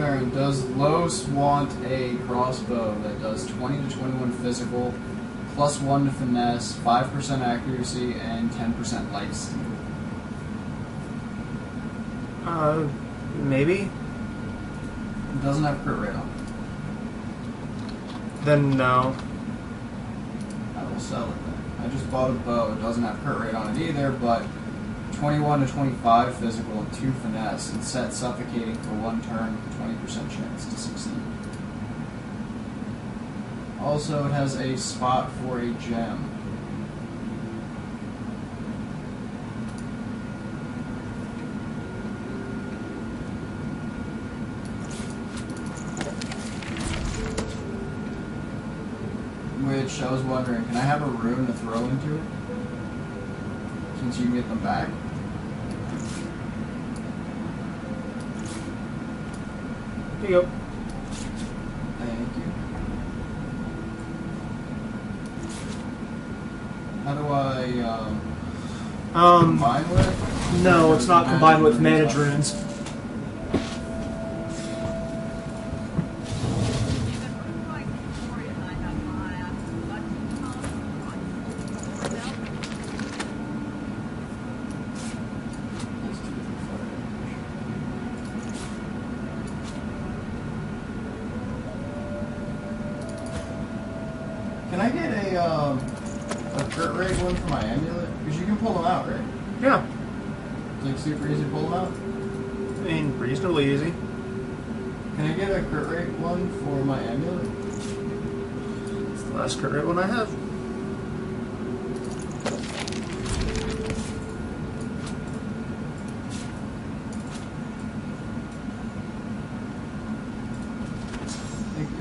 wondering, does Los want a crossbow that does 20 to 21 physical, +1 to finesse, 5% accuracy, and 10% lifesteal? Maybe. It doesn't have crit rate on it. Then no. I will sell it then. I just bought a bow. It doesn't have crit rate on it either, but 21 to 25 physical and 2 finesse, and set suffocating for 1 turn with a 20% chance to succeed. Also, it has a spot for a gem. Which I was wondering, can I have a rune to throw into it? Since you can get them back. Here you go. Thank you. How do I combine with? No, it's not combined with managed runes. Can I get a crit rate one for my amulet? Because you can pull them out, right? Yeah. It's like super easy to pull them out. I mean, reasonably easy. Can I get a crit rate one for my amulet? It's the last crit rate one I have. Thank you.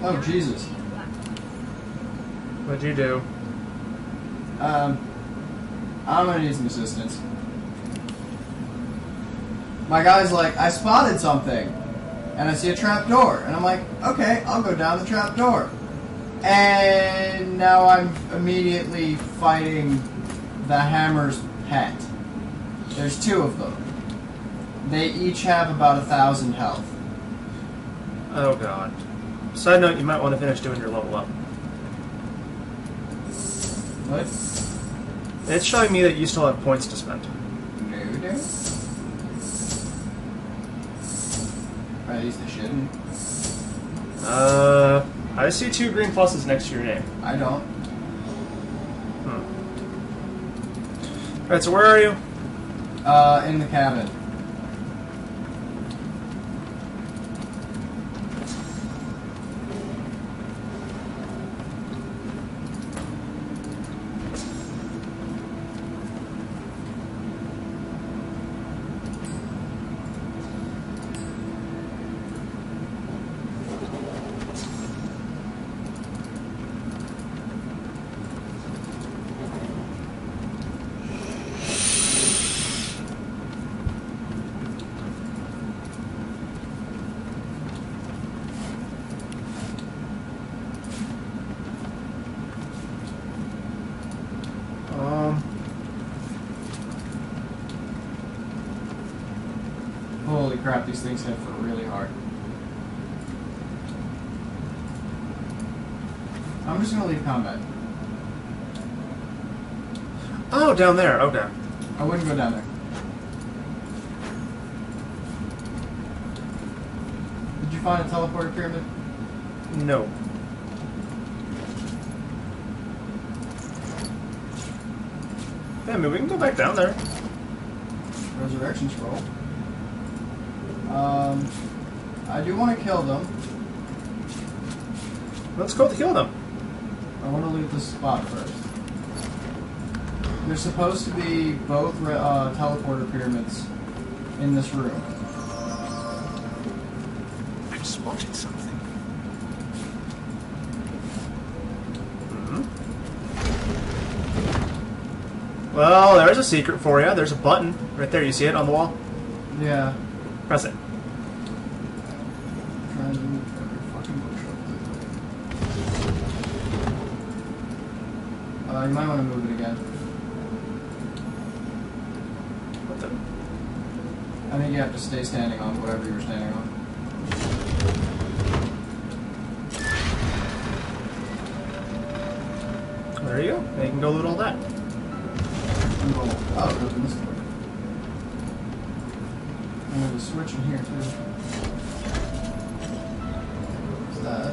Oh, Jesus. What'd you do? I'm gonna need some assistance. My guy's like, I spotted something, and I see a trap door, and I'm like, okay, I'll go down the trap door. And now I'm immediately fighting the hammer's pet. There's 2 of them. They each have about 1,000 health. Oh god. Side note, you might want to finish doing your level up. What? It's showing me that you still have points to spend. No. At least they shouldn't. I see 2 green pluses next to your name. I don't. Alright, so where are you? In the cabin. Holy crap, these things hit for really hard. I'm just gonna leave combat. Oh, down there. Okay. I wouldn't go down there. Did you find a teleporter pyramid? No. Yeah, I mean, we can go back down there. Resurrection scroll. I do want to kill them. Let's go kill them. I want to loot this spot first. There's supposed to be both teleporter pyramids in this room. I've spotted something. Well, there's a secret for you. There's a button right there. You see it on the wall? Yeah. Press it. Trying to move every fucking bookshelf. You might want to move it again. What the? I think you have to stay standing on whatever you were standing on. There you go. Now you can go loot all that. Oh, it opened this door. And there's a switch in here too. What's that?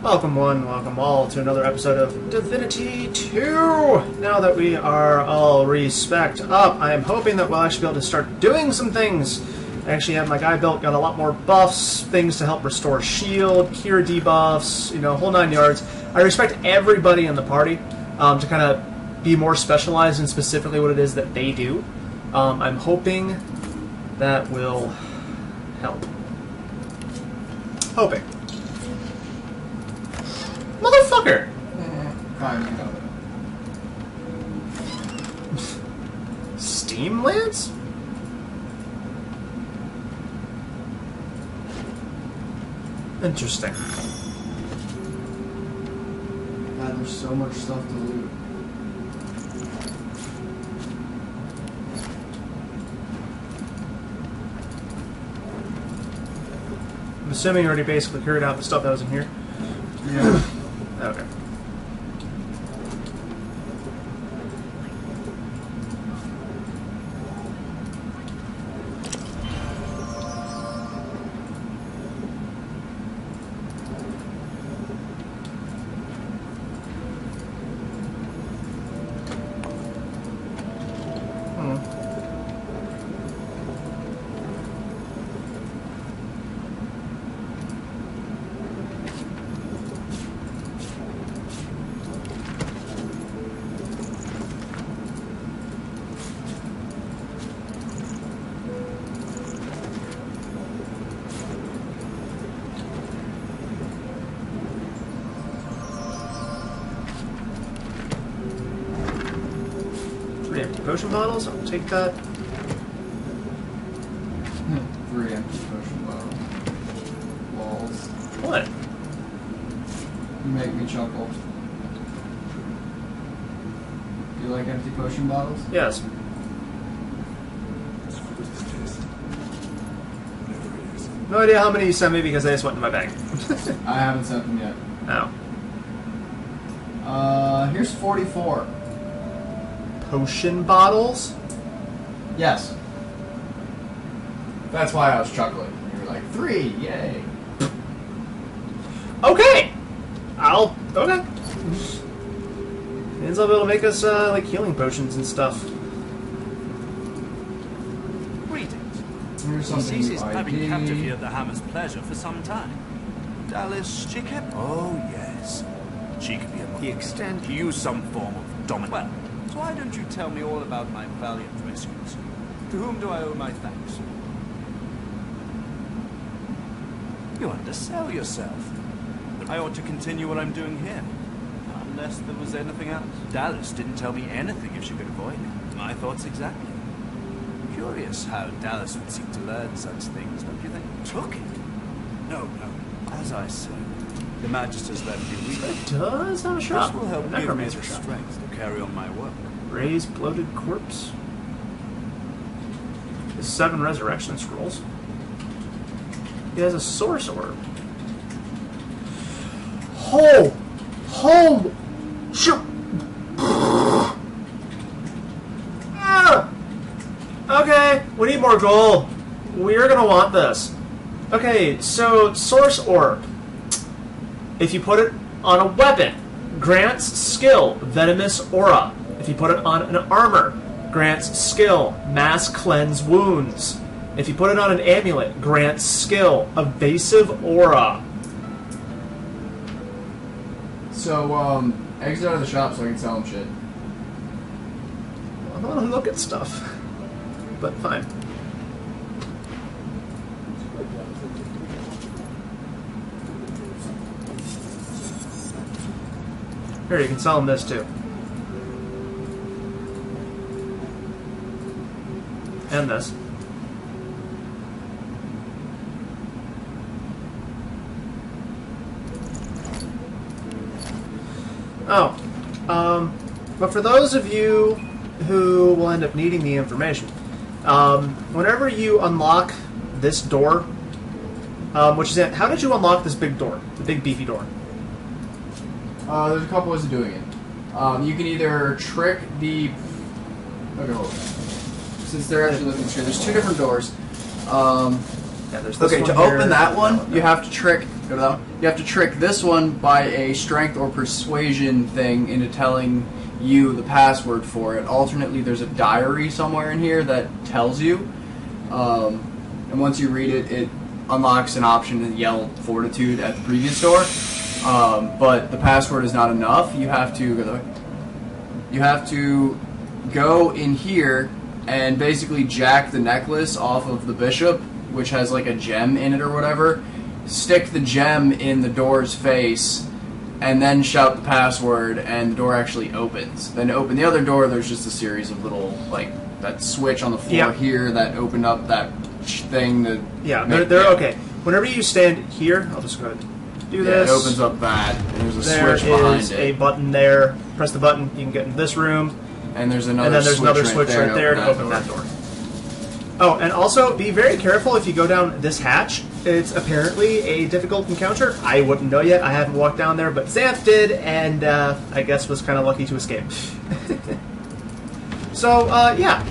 Welcome one, welcome all to another episode of Divinity 2! Now that we are all respect up, I am hoping that we'll actually be able to start doing some things. I actually have my guy built, got a lot more buffs, things to help restore shield, cure debuffs, you know, whole 9 yards. I respect everybody in the party to kind of be more specialized in specifically what it is that they do. I'm hoping that will help. Hoping. Motherfucker! Fine, you know. Streamlabs? Interesting. God, there's so much stuff to loot. I'm assuming you already basically cleared out the stuff that was in here. Yeah. Okay. Potion bottles? I'll take that. 3 empty potion bottles. Walls. What? You make me chuckle. Do you like empty potion bottles? Yes. No idea how many you sent me because they just went in my bag. I haven't sent them yet. Oh. Here's 44. potion bottles? Yes. That's why I was chuckling. You were like, 3, yay. Okay! Okay. Ends up it'll make us, like, healing potions and stuff. Greetings. Here's He something ceased having captive ID. here at the Hammer's pleasure for some time. Dallas, she kept... Oh, yes. She could be a... The extent he used some form of dominance. Well, so why don't you tell me all about my valiant rescues? To whom do I owe my thanks? You undersell yourself. I ought to continue what I'm doing here. Unless there was anything else. Dallas didn't tell me anything if she could avoid it. My thoughts exactly. Curious how Dallas would seek to learn such things, don't you think? Took it? No. As I said, the Magister's left me weak. It does have a shop. This will help give me Necromancer the shop. strength to carry on my work. Raised bloated corpse. 7 resurrection scrolls. He has a source orb. Home! Shoot! Okay, we need more gold. We're gonna want this. Okay, so source orb. If you put it on a weapon, grants skill, venomous aura. If you put it on an armor, grants skill, mass cleanse wounds. If you put it on an amulet, grants skill, evasive aura. So, exit out of the shop so I can sell him shit. I want to look at stuff, but fine. Here, you can sell him this too. And this. But for those of you who will end up needing the information, whenever you unlock this door, which is it, how did you unlock this big door, the big beefy door? There's a couple ways of doing it. You can either trick the... Okay, hold on. Since they're actually looking through, there's 2 different doors. Yeah, there's this Okay, one to here, open that one, and you have to trick... Go to that one. You have to trick this one by a strength or persuasion thing into telling you the password for it. Alternately, there's a diary somewhere in here that tells you. And once you read it, it unlocks an option to yell Fortitude at the previous door. But the password is not enough. You have to go in here and basically jack the necklace off of the bishop, which has like a gem in it or whatever. Stick the gem in the door's face, and then shout the password, and the door actually opens. Then to open the other door, there's just a series of little, like, that switch on the floor here that opened up that thing that... Yeah, they're okay. Whenever you stand here, I'll just go ahead and do this. It opens up that, and there's a There switch behind is it. a button there. Press the button, you can get into this room. And there's another And then there's another switch right right there to open that door. Oh, and also, be very careful if you go down this hatch. It's apparently a difficult encounter. I wouldn't know yet. I haven't walked down there, but Xanth did, and I guess was kind of lucky to escape. So, yeah.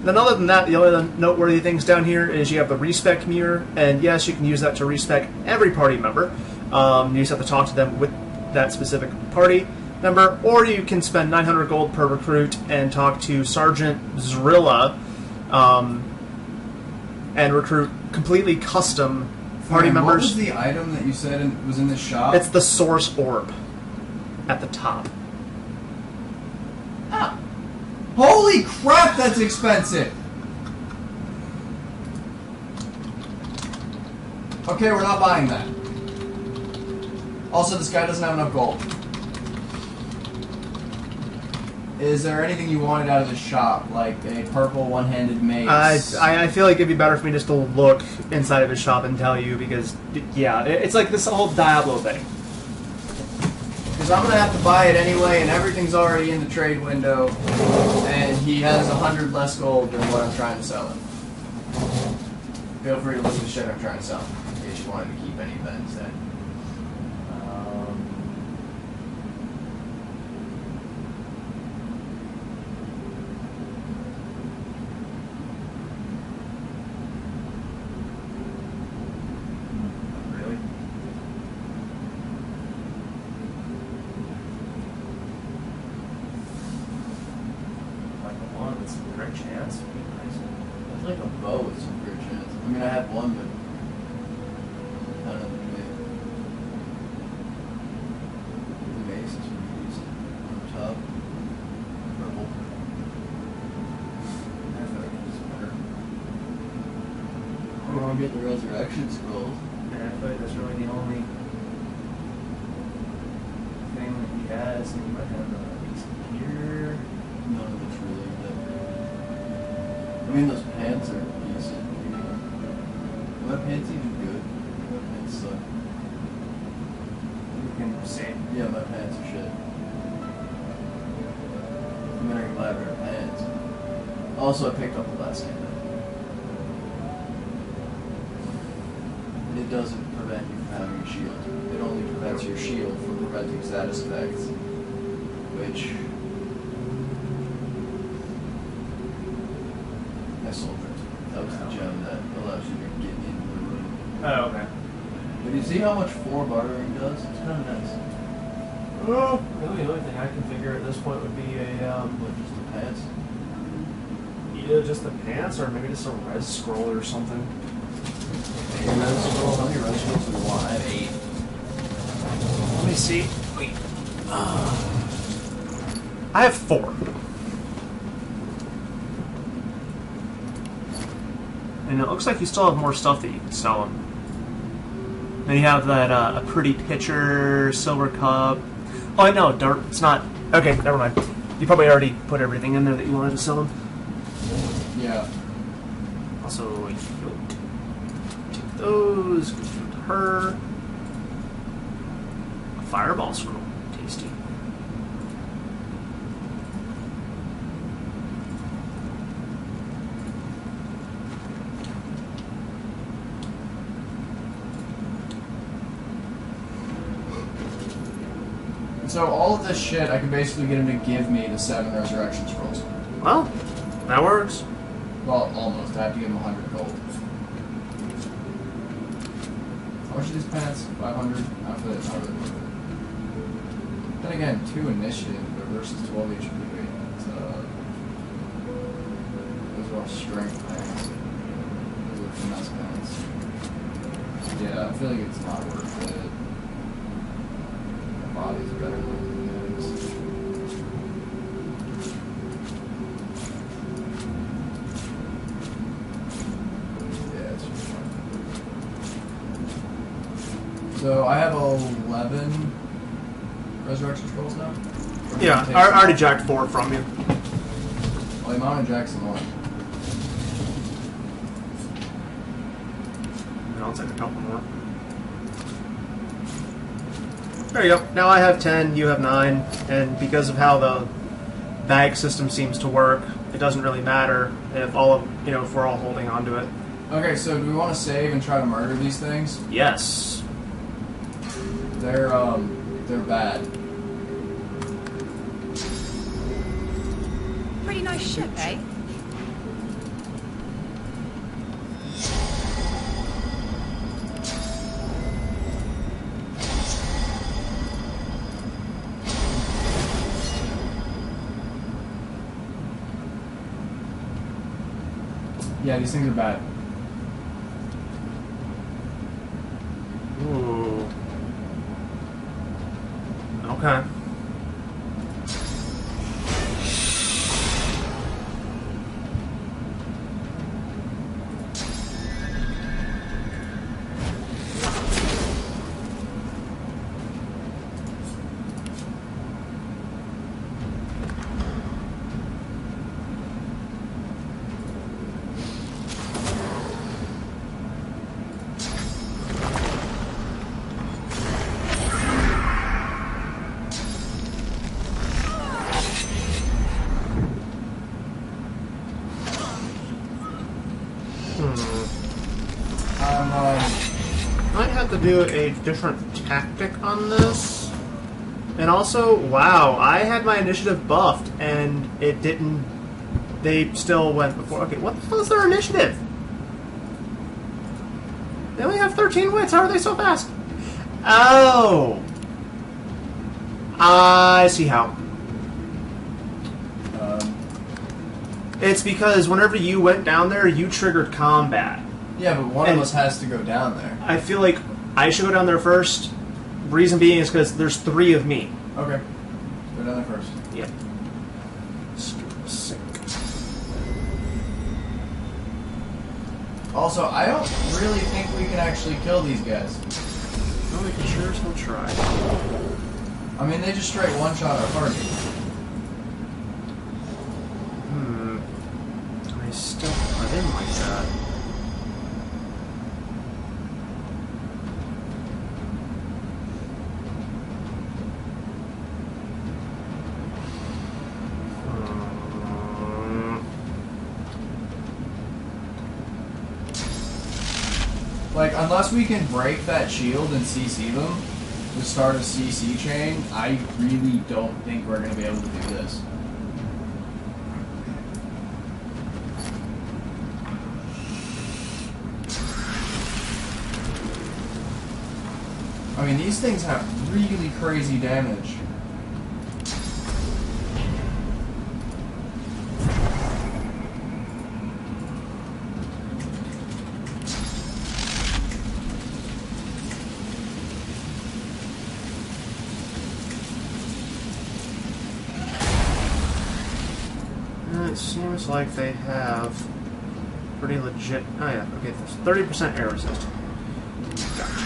Then other than that, the only noteworthy things down here is you have the respec mirror, and yes, you can use that to respec every party member. You just have to talk to them with that specific party member, or you can spend 900 gold per recruit and talk to Sergeant Zrilla, and recruit completely custom party members. What was the item that you said was in the shop? It's the source orb at the top. Ah. Holy crap, that's expensive! Okay, we're not buying that. Also, this guy doesn't have enough gold. Is there anything you wanted out of the shop, like a purple one-handed mace? I feel like it'd be better for me just to look inside of his shop and tell you, because, yeah, it's like this whole Diablo thing. Because I'm going to have to buy it anyway, and everything's already in the trade window, and he has 100 less gold than what I'm trying to sell him. Feel free to look at the shit I'm trying to sell him, in case you wanted to keep any of that instead. crit chance. Nice. I'd like a bow with some crit chance. I mean, I have one, but I don't know the mace is pretty decent. On top. Purple. I feel like it's better. I want to get the resurrection scrolls. And I feel like that's really the only thing that he has. And he might have decent gear. None of it's really that good. I mean, those pants are decent. Are my pants even good? My pants suck. You can say. Yeah, my pants are shit. I'm wearing elaborate pants. Also, I picked up the last hand. It doesn't prevent you from having a shield. It only prevents your shield from preventing status effects, which I sold it. That was the gem that allows you to get in the room. Oh, okay. But you see how much 4 bartering does? It's kind of nice. Oh, really, the only thing I can figure at this point would be a What, just the pants? either just the pants or maybe just a res scroll or something. Hey, red scrolls. How many red scrolls do we want? I have 8. Let me see. Wait. I have 4. And it looks like you still have more stuff that you can sell them. Then you have that a pretty pitcher, silver cup. Oh, no, dirt. It's not. Okay, never mind. You probably already put everything in there that you wanted to sell them. Yeah. Also, take those. Give them to her. A fireball scroll. Tasty. So all of this shit, I can basically get him to give me the 7 resurrection scrolls. Well, that works. Well, almost. I have to give him 100 gold. How much are these pants? 500? I feel like it's not really worth it. Then again, 2 initiative versus 12 HP. Those are all strength pants. Those are finesse pants. Yeah, I feel like it's not worth it. My body's better than it is. Yeah, it's just fine. So I have 11 resurrection scrolls now? Yeah, I already jacked 4 from you. Well, I'm on Jackson 1. And I'll take a couple more. There you go. Now I have 10, you have 9, and because of how the bag system seems to work, it doesn't really matter if all of if we're all holding on to it. Okay, so do we want to save and try to murder these things? Yes. They're bad. Pretty nice ship, eh? Yeah, these things are bad. Ooh. Okay. Might have to do a different tactic on this. And also, wow, I had my initiative buffed and it didn't. They still went before. Okay, what the hell is their initiative? They only have 13 wits. How are they so fast? Oh, I see how. It's because whenever you went down there, you triggered combat. Yeah, but one of us has to go down there. I feel like I should go down there first. Reason being is because there's 3 of me. Okay. Go down there first. Yep. Sick. Also, I don't really think we can actually kill these guys. Well, we can sure as hell try. I mean, they just straight one-shot our party. I still... I didn't like that. Like, unless we can break that shield and CC them to start a CC chain, I really don't think we're going to be able to do this. I mean, these things have really crazy damage. It seems like they have pretty legit... Oh yeah, okay, there's 30% air resist. Gotcha.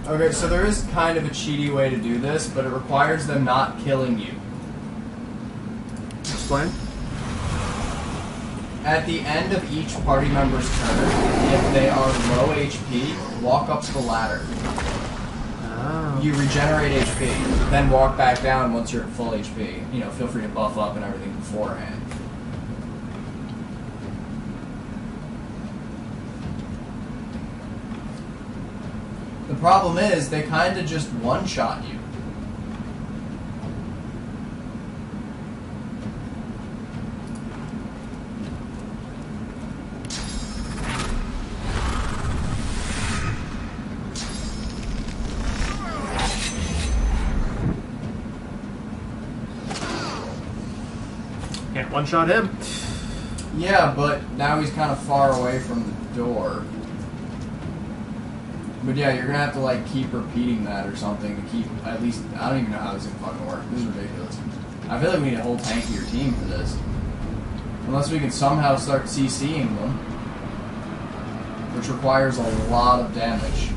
Okay, so there is kind of a cheaty way to do this, but it requires them not killing you. Explain? At the end of each party member's turn, if they are low HP, walk up the ladder. Oh. You regenerate HP, then walk back down once you're at full HP. You know, feel free to buff up and everything beforehand. The problem is, they kind of just one-shot you. Can't one-shot him. Yeah, but now he's kind of far away from the door. But yeah, you're gonna have to like keep repeating that or something to keep at least. I don't even know how this is gonna fucking work. This is ridiculous. I feel like we need a whole tankier team for this. Unless we can somehow start CCing them, which requires a lot of damage.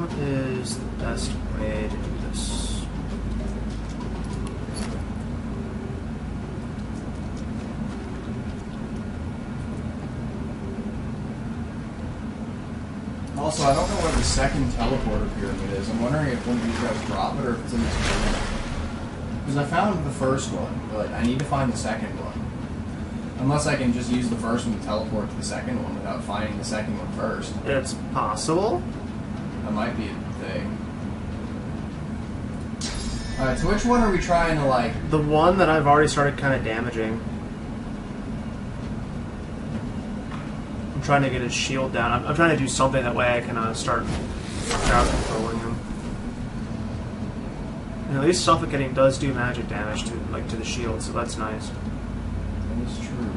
What is the best way to do this? Also, I don't know where the second teleporter pyramid is. I'm wondering if one of these guys drop it or if it's in this pyramid. Because I found the first one, but I need to find the second one. Unless I can just use the first one to teleport to the second one without finding the second one first. It's possible. That might be a thing. Alright, so which one are we trying to, like... The one that I've already started kind of damaging. I'm trying to get his shield down. I'm trying to do something that way I can start crowd controlling him. And at least suffocating does do magic damage to the shield, so that's nice. That is true.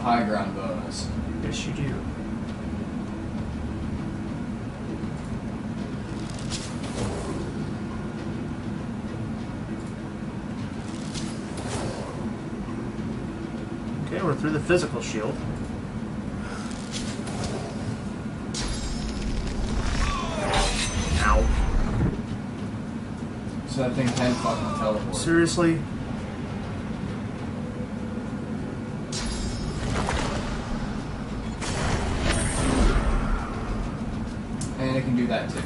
high ground bonus. Yes, you do. Okay, we're through the physical shield. Ow. So that thing can fucking teleport. Seriously? And it can do that too.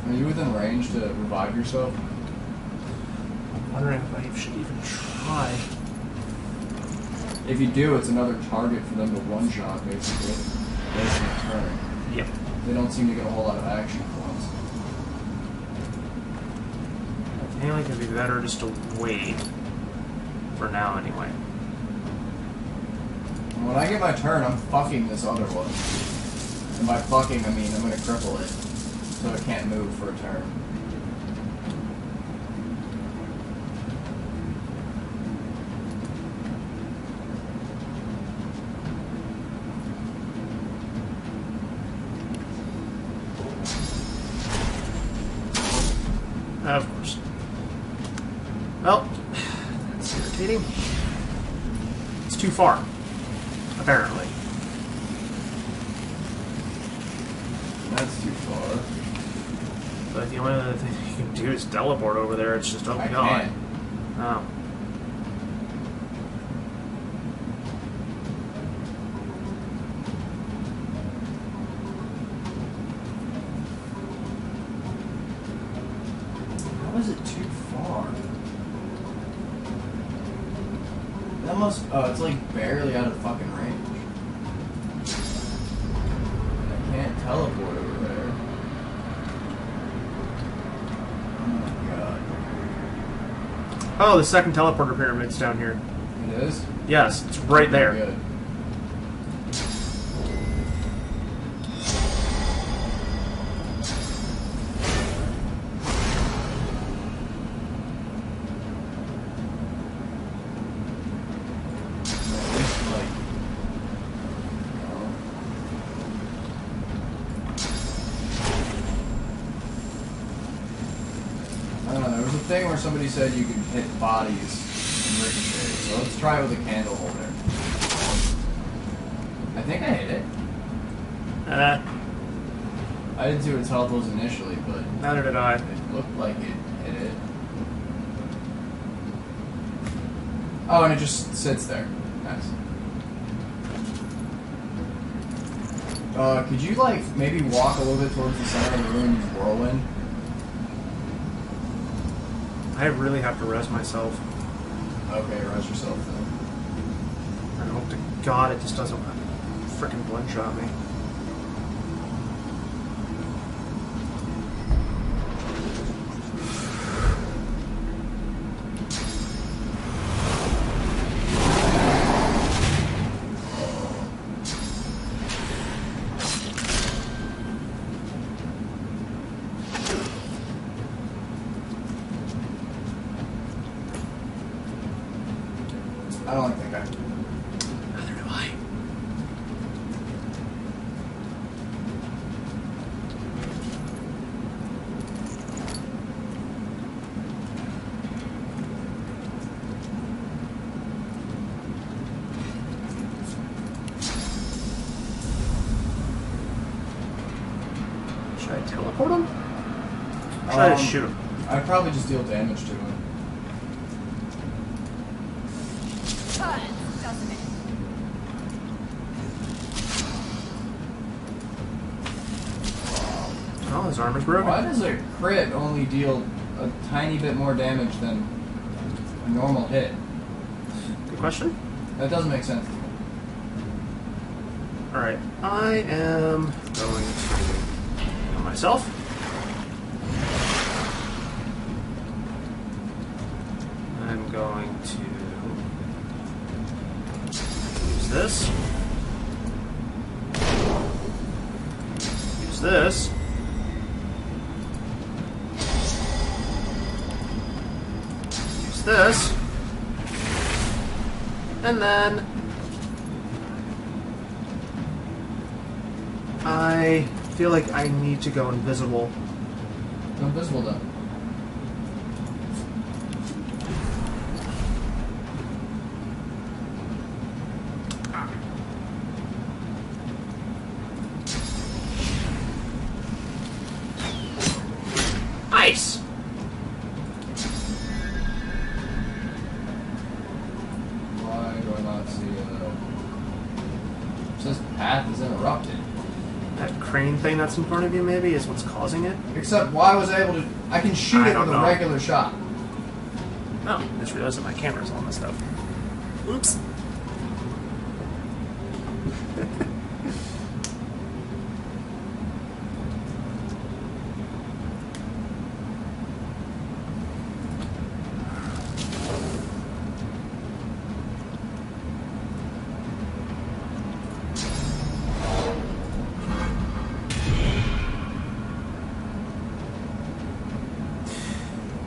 Are you within range to revive yourself? I'm wondering if I should even try. If you do, it's another target for them to one-shot, basically. Basically a turn. Yep. They don't seem to get a whole lot of action points. I think it could be better just to wait. For now, anyway. When I get my turn, I'm fucking this other one. And by fucking, I mean I'm gonna cripple it. So it can't move for a turn. Of course. Well, that's irritating. It's too far, apparently. That's too far. But the only other thing you can do is teleport over there. It's just, oh I god. can't. Oh. How is it too far? That must... Oh, it's like barely out of fucking range. I can't teleport over there. Oh my god. Oh, the second teleporter pyramid's down here. It is? Yes, it's right there. Good. I don't know, there was a thing where somebody said you could hit bodies and ricochet, so let's try it with a candle holder. I think I hit it. I didn't see what its health was initially, but Neither did I. it looked like it hit it. Oh, and it just sits there. Nice. Could you, like, maybe walk a little bit towards the center of the room and use whirlwind? I really have to rest myself. Okay, rest yourself then. I hope to God it just doesn't frickin' blood shot me. I don't think I... Neither do I. Should I teleport him? Or should I just shoot him? I'd probably just deal damage to him. Doesn't it? Oh, his armor's broken. Why does a crit only deal a tiny bit more damage than a normal hit? Good question. That doesn't make sense to me. Alright, I am going to heal myself. I'm going to use this. Use this. Use this. And then I feel like I need to go invisible. Go invisible then. Nice! Why do I not see it says path is interrupted. That crane thing that's in front of you maybe is what's causing it? Except why was I able to... I can shoot it with a regular shot. Oh, I just realized that my camera's all messed up. Oops.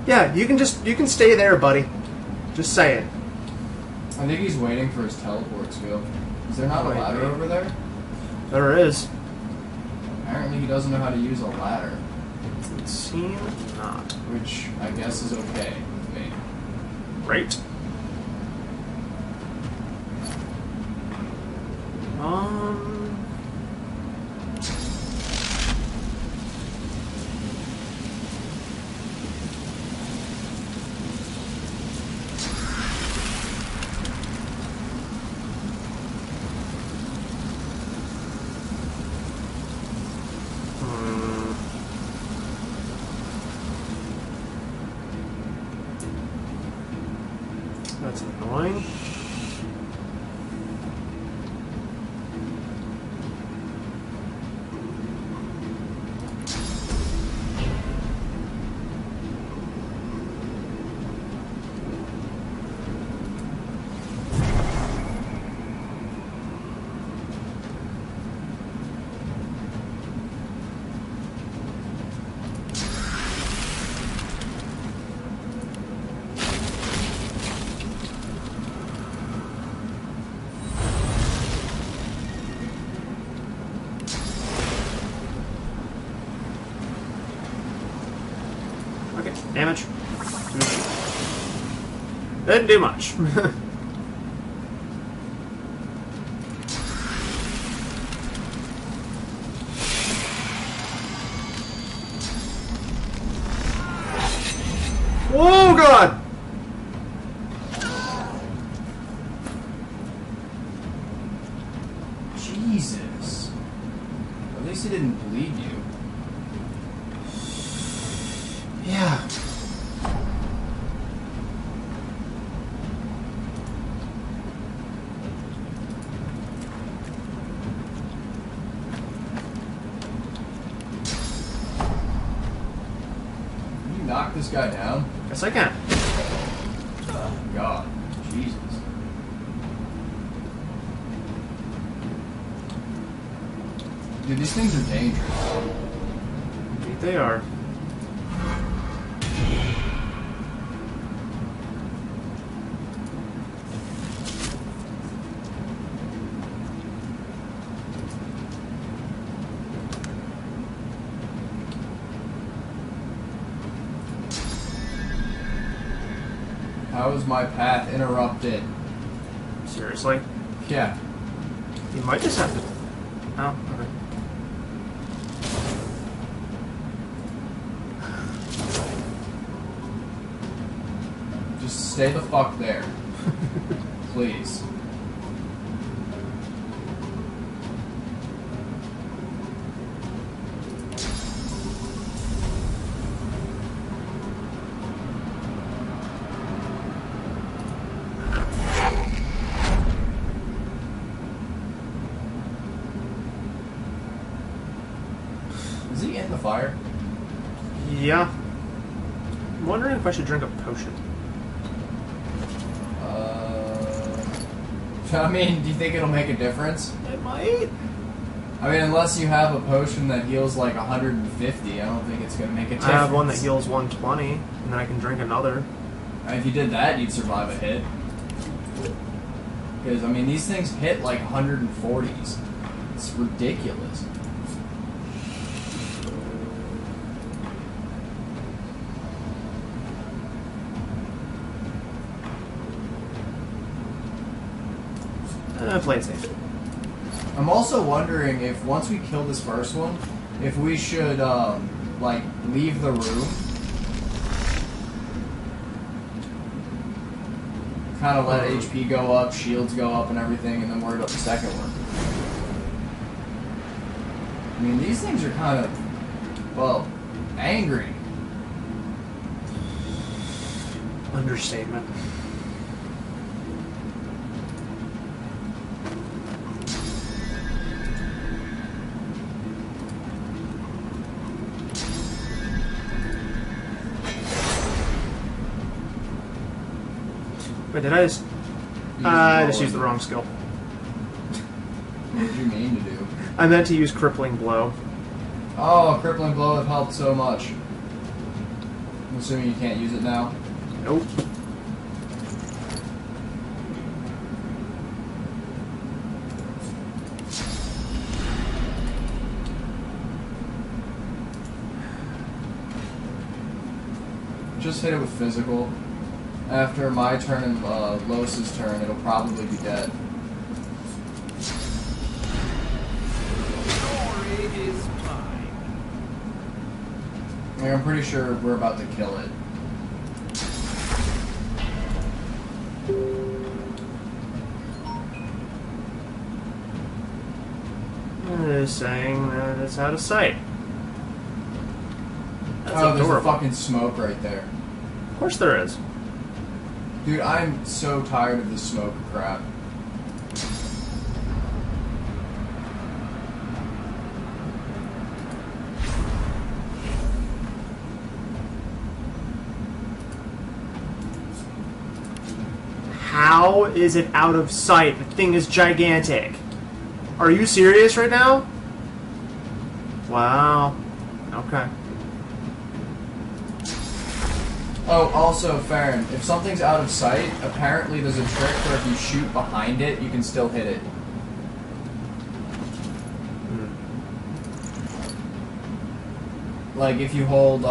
Yeah, you can stay there, buddy. Just say it. I think he's waiting for his teleport skill. Is there not a ladder over there? There is. Apparently he doesn't know how to use a ladder. It seems not. Which I guess is okay with me. Right. That's annoying. Okay, damage. Didn't do much. Oh god! Jesus. At least he didn't bleed you. Yeah. Can you knock this guy down? Yes, I can. Oh, God. Jesus. Dude, these things are dangerous. Indeed they are. How is my path interrupted? Seriously? Yeah. You might just have to... Oh, okay. Just stay the fuck there. Please. fire? Yeah. I'm wondering if I should drink a potion. I mean, do you think it'll make a difference? It might. I mean, unless you have a potion that heals like 150, I don't think it's going to make a difference. I have one that heals 120, and then I can drink another. If you did that, you'd survive a hit. Because, I mean, these things hit like 140s. It's ridiculous. Play it safe. I'm also wondering if once we kill this first one, if we should, like, leave the room. Kind of let HP go up, shields go up and everything, and then worry about the second one. I mean, these things are kind of, well, angry. Understatement. Wait, did I just... I just used the wrong skill. What did you mean to do? I meant to use Crippling Blow. Oh, Crippling Blow have helped so much. I'm assuming you can't use it now? Nope. Just hit it with physical. After my turn and Los's turn, it'll probably be dead. Story is mine. I mean, I'm pretty sure we're about to kill it. They're saying that it's out of sight. That's Oh, there's a adorable. fucking smoke right there. Of course there is. Dude, I'm so tired of this smoke crap. How is it out of sight? The thing is gigantic. Are you serious right now? Wow. Okay. Oh, also, Farron, if something's out of sight, apparently there's a trick where if you shoot behind it, you can still hit it. Like, if you hold,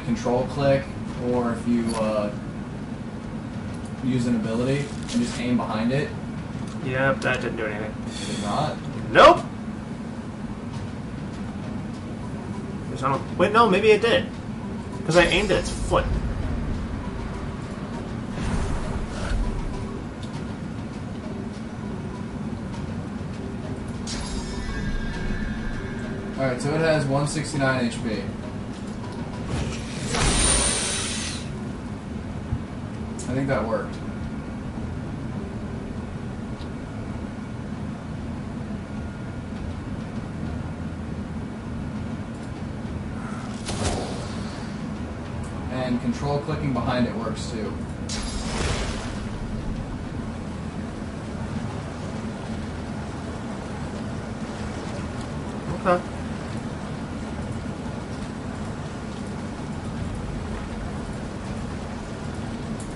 control click, or if you, use an ability and just aim behind it. Yep, that didn't do anything. Did not. Nope! Wait, no, maybe it did. Because I aimed at its foot. Alright, so it has 169 HP. I think that worked. And control clicking behind it works too. Okay.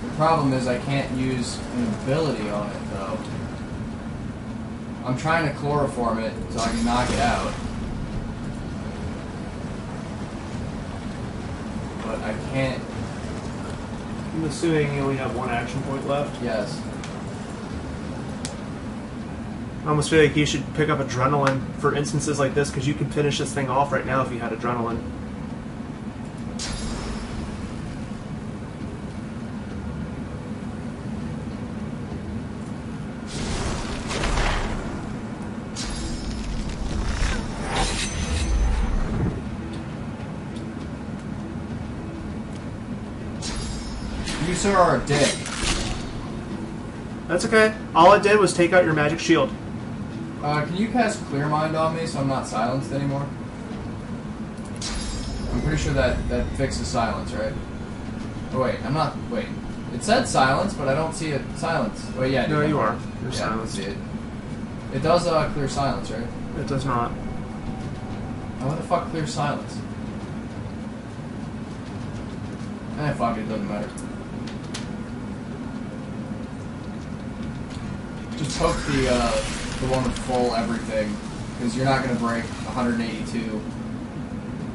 The problem is I can't use an ability on it though. I'm trying to chloroform it so I can knock it out. But I can't. I'm assuming you only have one action point left. Yes. I almost feel like you should pick up adrenaline for instances like this, because you can finish this thing off right now if you had adrenaline. You sir are a dick. That's okay. All it did was take out your magic shield. Can you cast Clear Mind on me so I'm not silenced anymore? pretty sure that fixes silence, right? Oh wait, I'm not. Wait, it said silence, but I don't see it silence. Oh yeah, No, you are. You're yeah, silenced. I see it. It does clear silence, right? It does not. Oh, what the fuck clears silence? Fuck it, doesn't matter. Just poke the one with full everything, because you're not gonna break 182.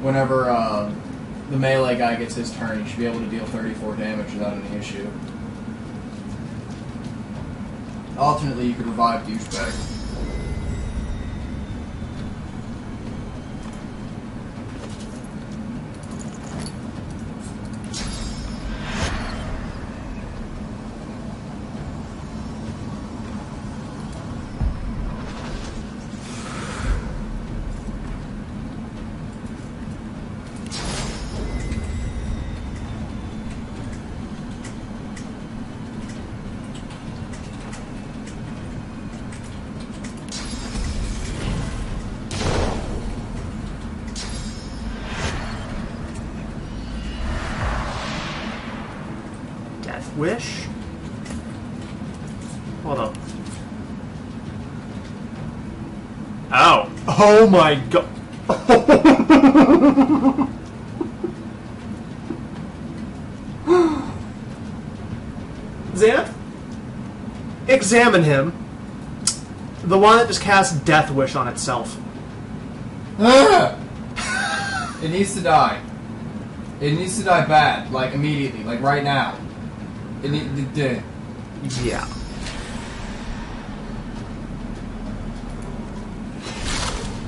Whenever the melee guy gets his turn, he should be able to deal 34 damage without any issue. Alternately, you could revive douchebag. Wish? Hold up. Ow. Oh my god. Xanth? Examine him. The one that just casts Death Wish on itself. It needs to die. It needs to die bad, like immediately, like right now. Yeah.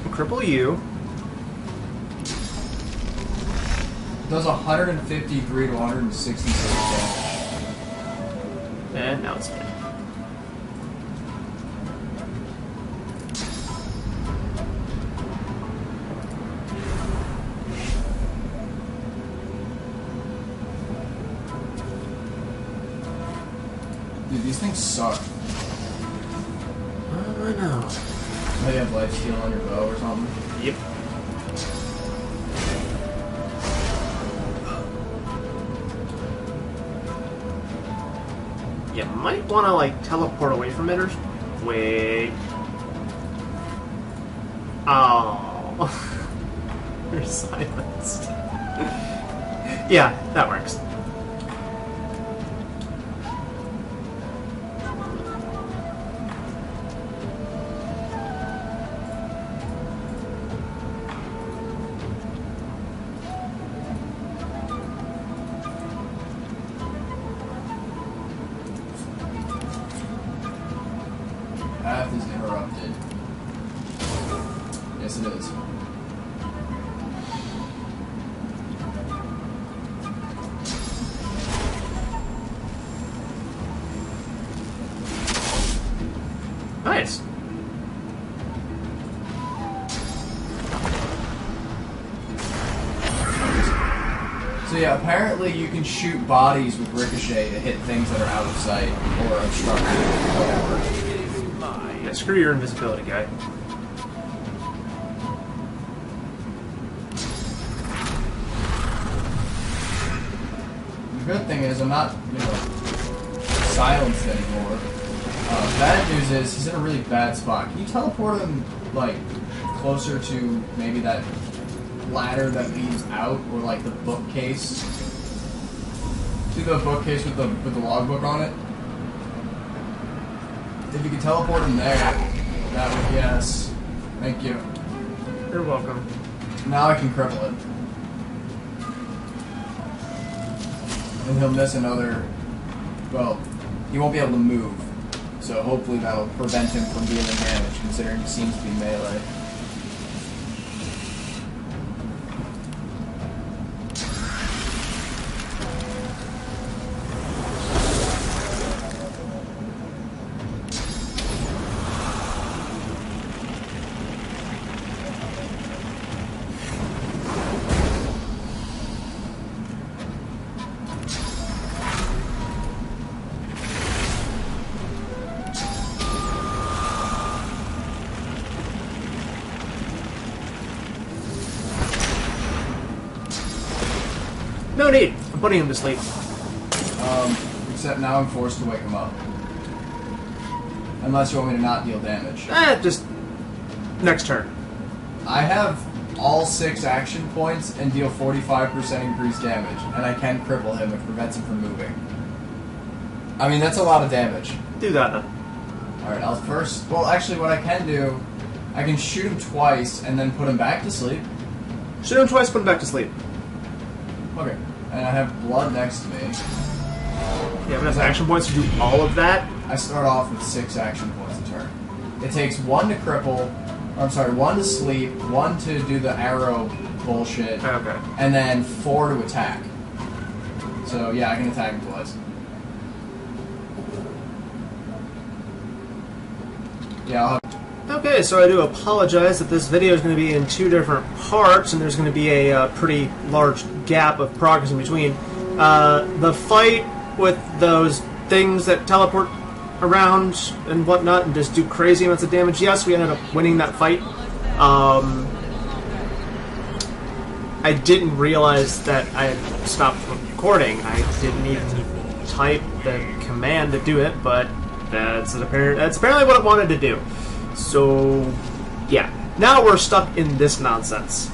Cripple you. Does 153 to 166 damage. And now it's dead. Dude, these things suck. I know. Maybe you have lifesteal on your bow or something? Yep. You might want to, like, teleport away from it or... Wait. Oh. You're silenced. Yeah, that works. Path is interrupted. Yes, it is. Nice. So yeah, apparently you can shoot bodies with ricochet to hit things that are out of sight or obstructed, whatever. Yeah, screw your invisibility guy. The good thing is I'm not, silenced anymore. Bad news is he's in a really bad spot. Can you teleport him, like, closer to maybe that ladder that leads out, or like the bookcase? See the bookcase with the logbook on it? If you could teleport him there, that would, yes. Thank you. You're welcome. Now I can cripple it. And he'll miss another... Well, he won't be able to move. So hopefully that'll prevent him from dealing damage, considering he seems to be melee. No need. I'm putting him to sleep. Except now I'm forced to wake him up. Unless you want me to not deal damage. Just next turn. I have all 6 action points and deal 45% increased damage, and I can cripple him, which prevents him from moving. I mean, that's a lot of damage. Do that then. Alright, I'll first... Well, actually, what I can do, I can shoot him twice and then put him back to sleep. Shoot him twice, put him back to sleep. Okay. And I have blood next to me. You have enough action points to do all of that? I start off with 6 action points a turn. It takes 1 to cripple, or I'm sorry, 1 to sleep, 1 to do the arrow bullshit, Okay. and then 4 to attack. So yeah, I can attack him twice. Yeah, I'll have... Okay, so I do apologize that this video is going to be in 2 different parts, and there's going to be a pretty large gap of progress in between. The fight with those things that teleport around and whatnot and just do crazy amounts of damage, yes, we ended up winning that fight. I didn't realize that I had stopped recording. I didn't even type the command to do it, but that's apparently what it wanted to do. So, yeah. Now we're stuck in this nonsense.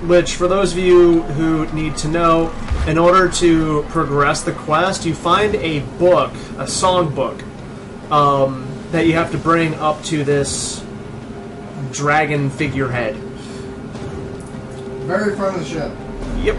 Which, for those of you who need to know, in order to progress the quest, you find a book, a song book, that you have to bring up to this dragon figurehead. Very front of the ship. Yep.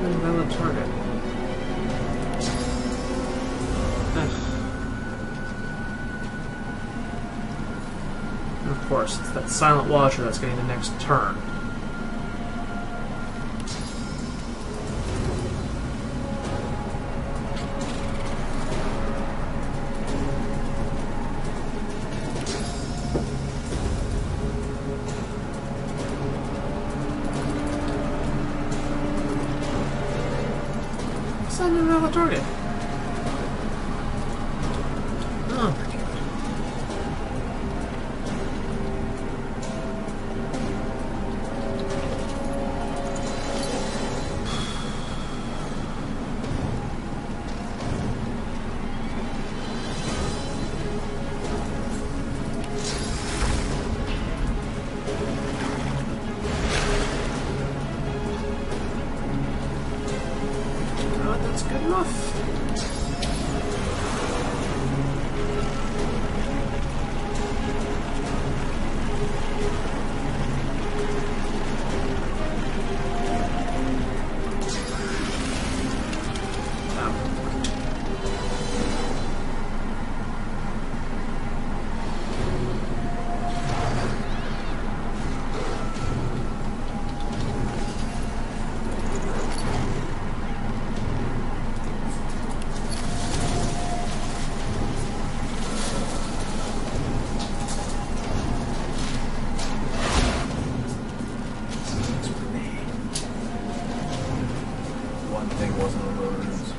Invalid target. And of course, it's that silent watcher that's getting the next turn. It's not an invalid target. Oh. That's good enough. One thing wasn't on the rooms.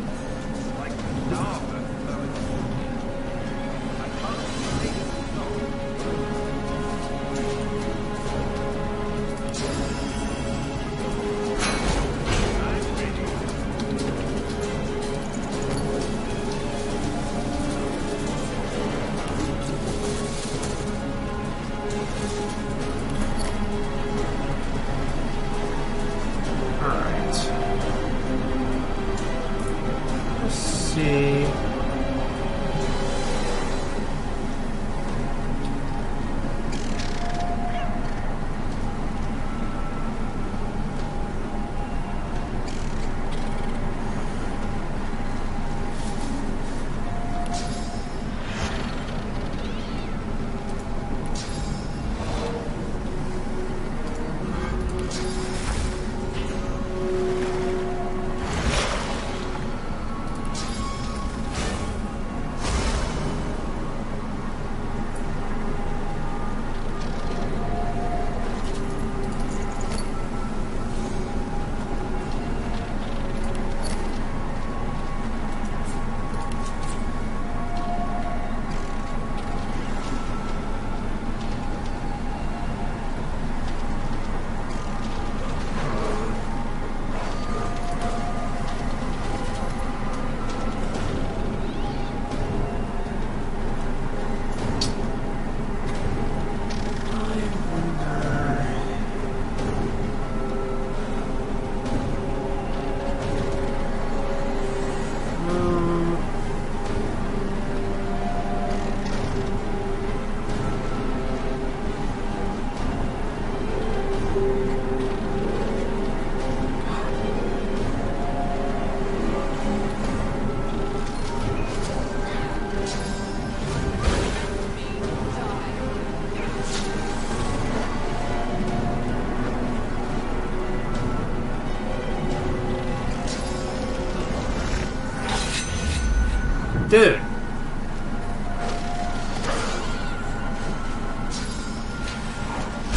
See. Dude.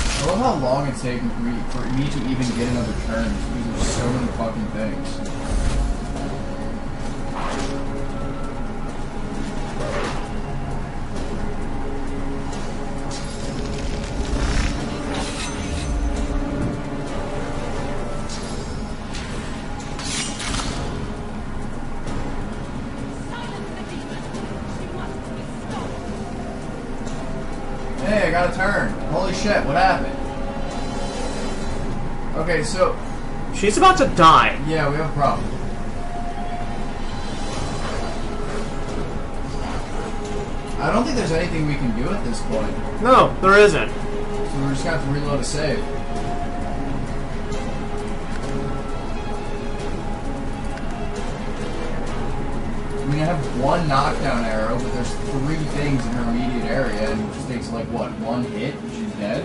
I love how long it's taken for me to even get another turn because there's so many fucking things. Hey, I got a turn. Holy shit, what happened? Okay, so... She's about to die. Yeah, we have a problem. I don't think there's anything we can do at this point. No, there isn't. So we're just gonna have to reload a save. I mean, I have one knockdown arrow, but there's 3 things in her immediate area, and it just takes, like, what, 1 hit? She's dead?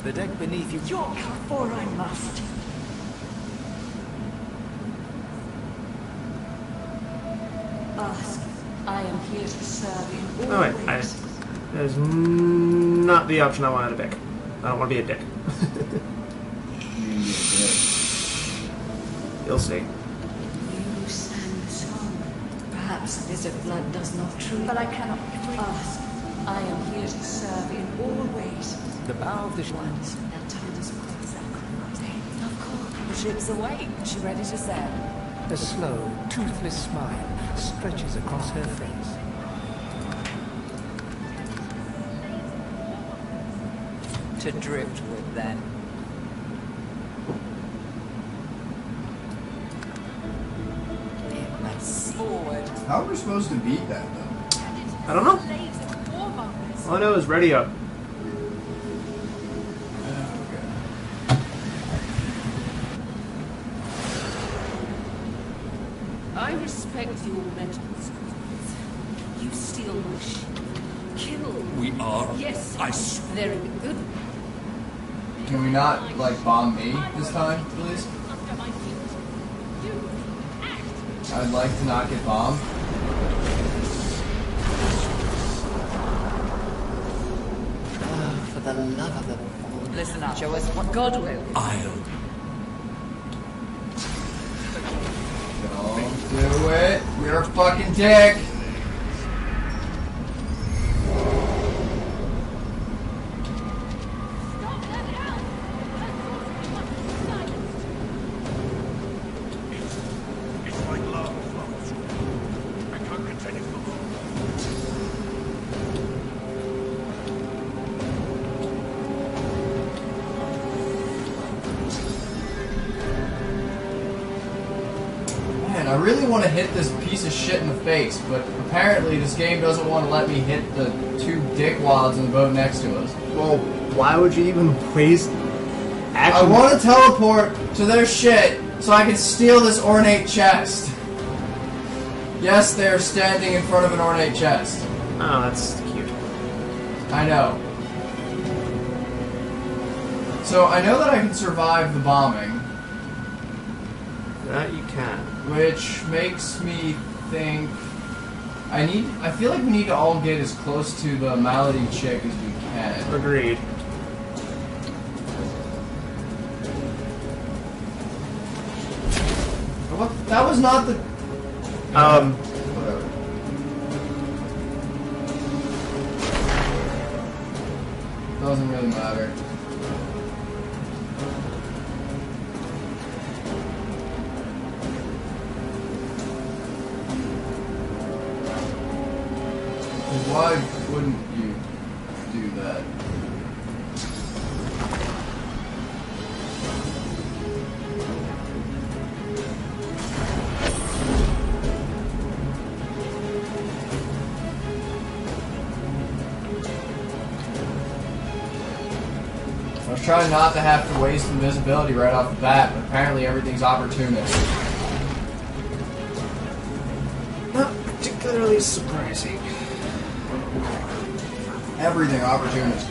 The deck beneath you. York, for I must. Ask. I am here to serve in all Oh, wait. ways. That is not the option I wanted to pick. I don't want to be a dick. You'll see. You sang the song. Perhaps this of blood does not truly. But I cannot be free. Ask. I am here to serve in all ways. The bow of the Ones that time is for sacrifice. Of course. The ship's awake. She ready to sail? A slow, toothless smile stretches across her face. To driftwood, then. It must forward. How are we supposed to beat that, though? I don't know. All I know is ready up. I respect your metals. You steal my ship. Kill. We are. Yes. I Very good. Can we not, like, bomb me this time, please? Under my feet. You act. I'd like to not get bombed. For the love of the... Listen up. Show us what God will. I'll. Don't do it. You're a fucking dick. It's like lava flows. I can't contain it. Man, I really want to hit this piece of shit in the face, but apparently this game doesn't want to let me hit the 2 dickwads in the boat next to us. Well, why would you even waste I action? want to teleport to their shit so I can steal this ornate chest. Yes, they're standing in front of an ornate chest. Oh, that's cute. I know. So I know that I can survive the bombing, That you can. which makes me think I feel like we need to all get as close to the Malady chick as we can. Agreed. What? That was not the... Whatever. Doesn't really matter. Why wouldn't you do that? I was trying not to have to waste invisibility right off the bat, but apparently everything's opportunist. Not particularly surprising. Everything opportunist.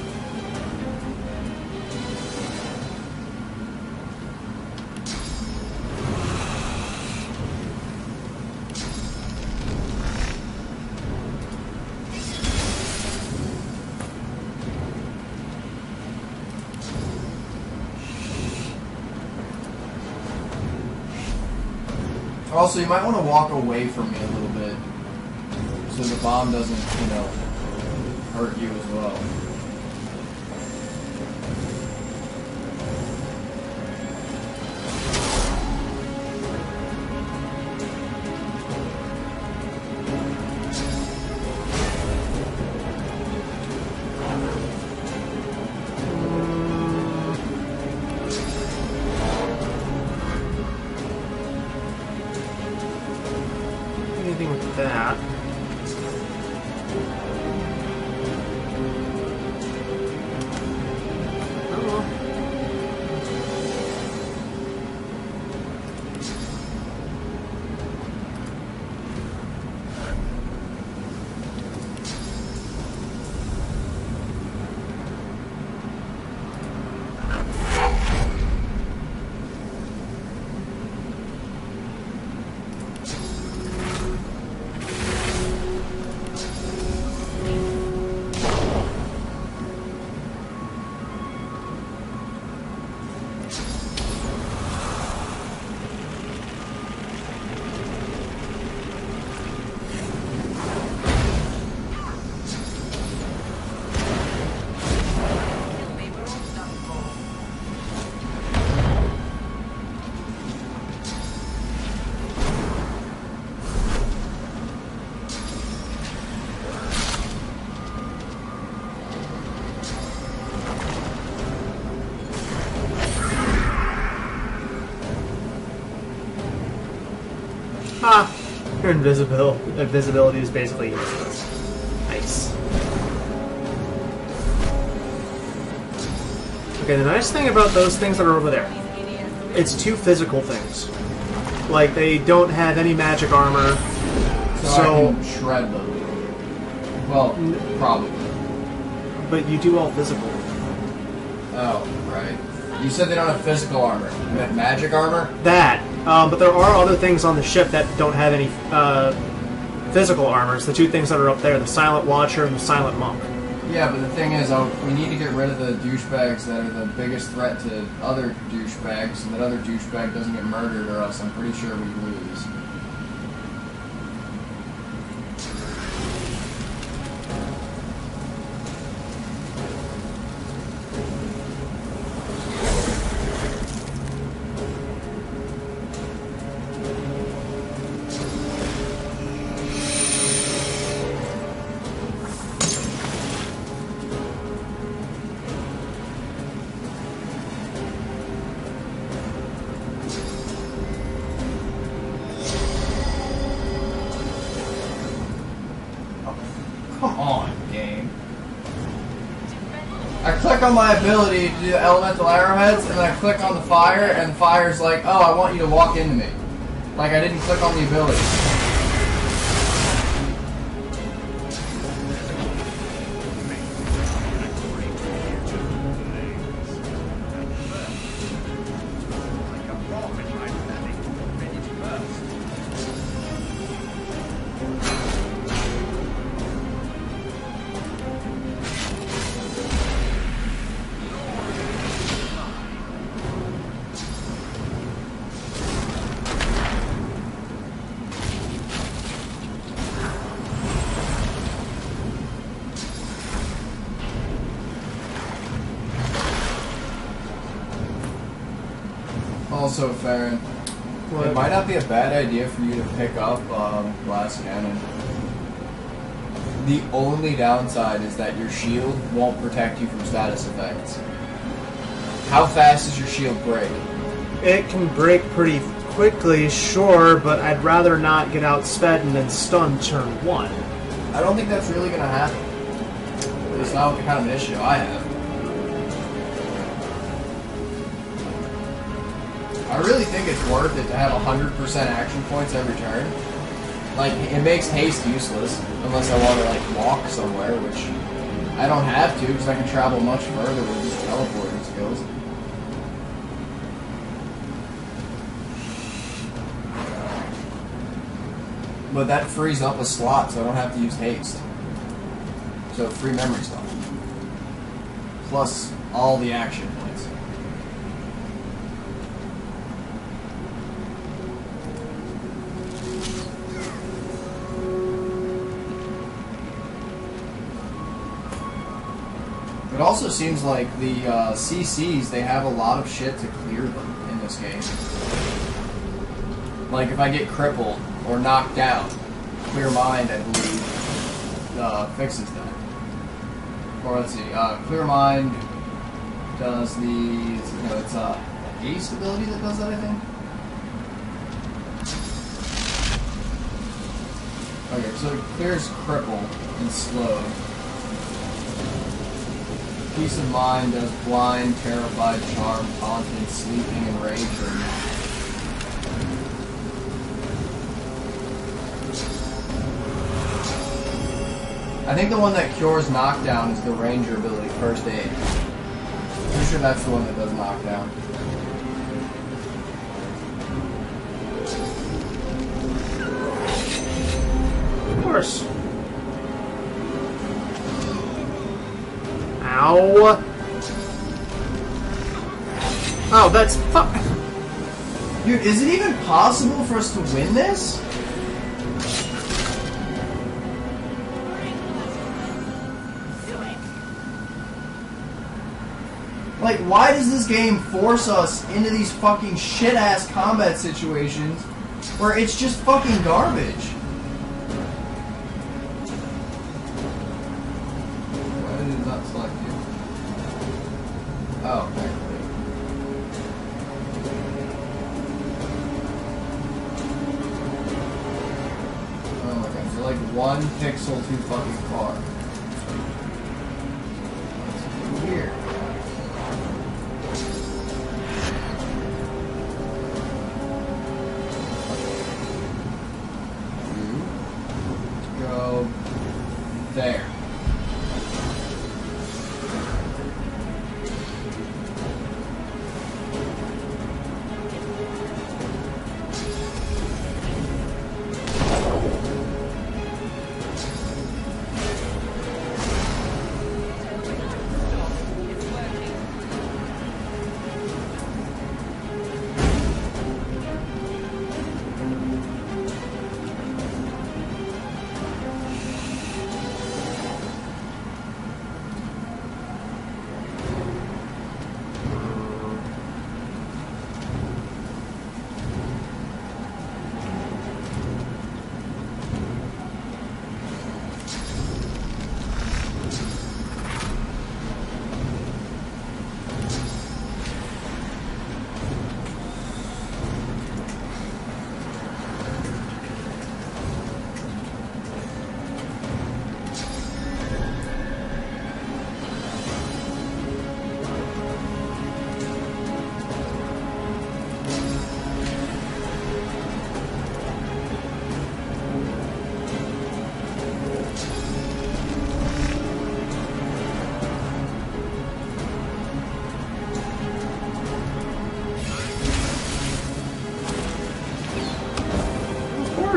Also, you might want to walk away from me a little bit so the bomb doesn't, you know, hurt you as well. Anything with that? Ah, your invisibility is basically useless. Nice. Okay, the nice thing about those things that are over there, it's two physical things. Like, they don't have any magic armor, So I can shred them. Well, probably. But you do all physical. Oh, right. You said they don't have physical armor. You meant magic armor? That. But there are other things on the ship that don't have any physical armors. The two things that are up there, the Silent Watcher and the Silent Monk. Yeah, but the thing is, we need to get rid of the douchebags that are the biggest threat to other douchebags, so that other douchebag doesn't get murdered, or else I'm pretty sure we lose. Come on, game. I click on my ability to do elemental arrowheads, and then I click on the fire, and the fire's like, oh, I want you to walk into me. Like, I didn't click on the ability. Also, Farron, it might not be a bad idea for you to pick up Glass Cannon. The only downside is that your shield won't protect you from status effects. How fast does your shield break? It can break pretty quickly, sure, but I'd rather not get outsped and then stunned turn 1. I don't think that's really going to happen. It's not the kind of an issue I have. I really think it's worth it to have 100% action points every turn. Like, it makes haste useless, unless I want to, like, walk somewhere, which I don't have to, because I can travel much further with these teleporting skills. But that frees up a slot, so I don't have to use haste. So, free memory stuff. Plus, all the action points. also seems like the CCs, they have a lot of shit to clear them in this game. Like if I get crippled or knocked out, Clear Mind, I believe, fixes that. Or let's see, Clear Mind does the, you know, it's Ace ability that does that, I think. Okay, so it clears cripple and slow. Peace of Mind does blind, terrified, charm, taunted, sleeping, and rage. I think the one that cures knockdown is the ranger ability, first aid. Pretty sure that's the one that does knockdown. Of course. Ow. Oh, that's fuck. Dude, is it even possible for us to win this? Like, why does this game force us into these fucking shit-ass combat situations where it's just fucking garbage? Why did it not select you? Oh, okay. Oh my god, you're like one pixel too fucking far. That's weird. There.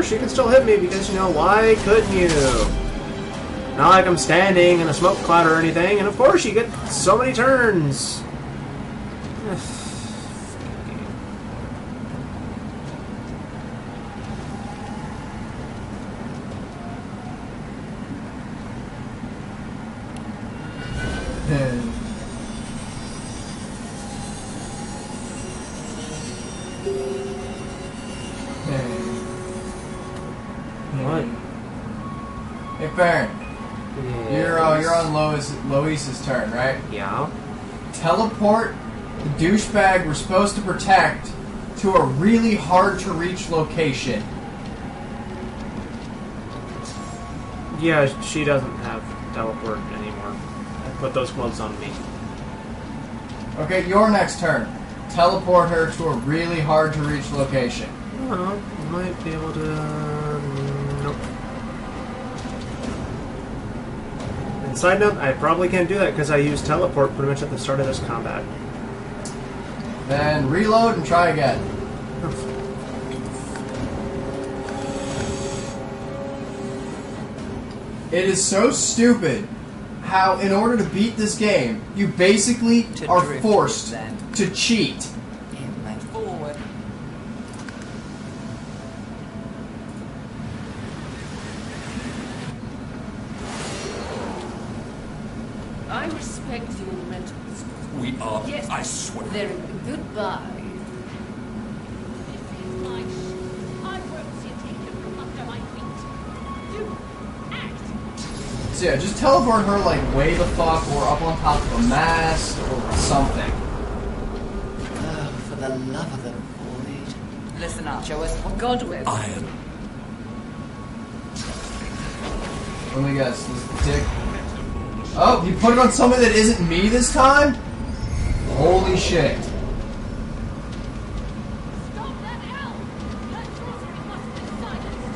She can still hit me because, you know, why couldn't you? Not like I'm standing in a smoke cloud or anything, and of course you get so many turns. Hey, Farron. Yes. You're on Lois's turn, right? Yeah. Teleport the douchebag we're supposed to protect to a really hard-to-reach location. Yeah, she doesn't have teleport anymore. I put those gloves on me. Okay, your next turn. Teleport her to a really hard-to-reach location. Oh, might be able to... nope. And side note, I probably can't do that because I used teleport pretty much at the start of this combat. Then reload and try again. It is so stupid how, in order to beat this game, you basically are forced to cheat. Forward. I respect your we are. Yes. I swear. Very goodbye. So yeah, just teleport her like way the fuck or up on top of a mast or something. Oh, for the love of the void. Listen up, show us what God will. I am. Let me guess, this is the tick. Oh, he put it on something that isn't me this time? Holy shit. Stop that hell! That sorcery must be silenced.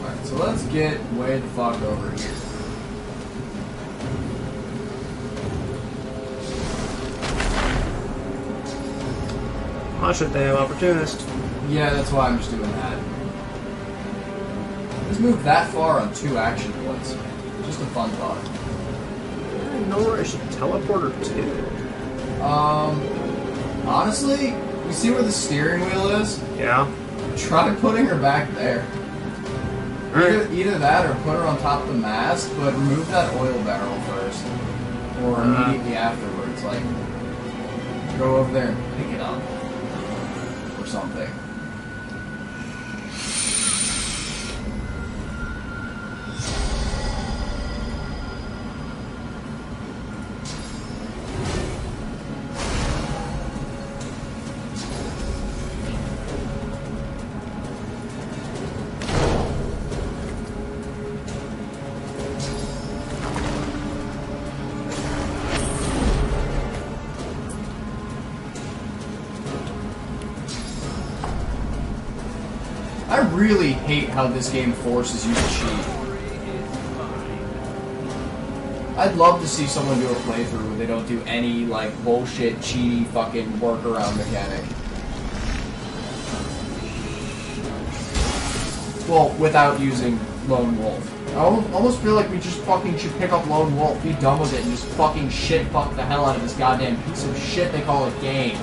Alright, so let's get way the fuck over here. Why should they have opportunist? Yeah, that's why I'm just doing that. Let's move that far on 2 action points. Just a fun thought. I don't know where I should teleport her to. Honestly, you see where the steering wheel is? Yeah. Try putting her back there. Either that or put her on top of the mast, but remove that oil barrel first. Or immediately afterwards. Like, go over there and pick it up. Or something. I really hate how this game forces you to cheat. I'd love to see someone do a playthrough where they don't do any, like, bullshit, cheaty fucking workaround mechanic. Well, without using Lone Wolf. I almost feel like we just fucking should pick up Lone Wolf, be done with it, and just fucking shit fuck the hell out of this goddamn piece of shit they call a game.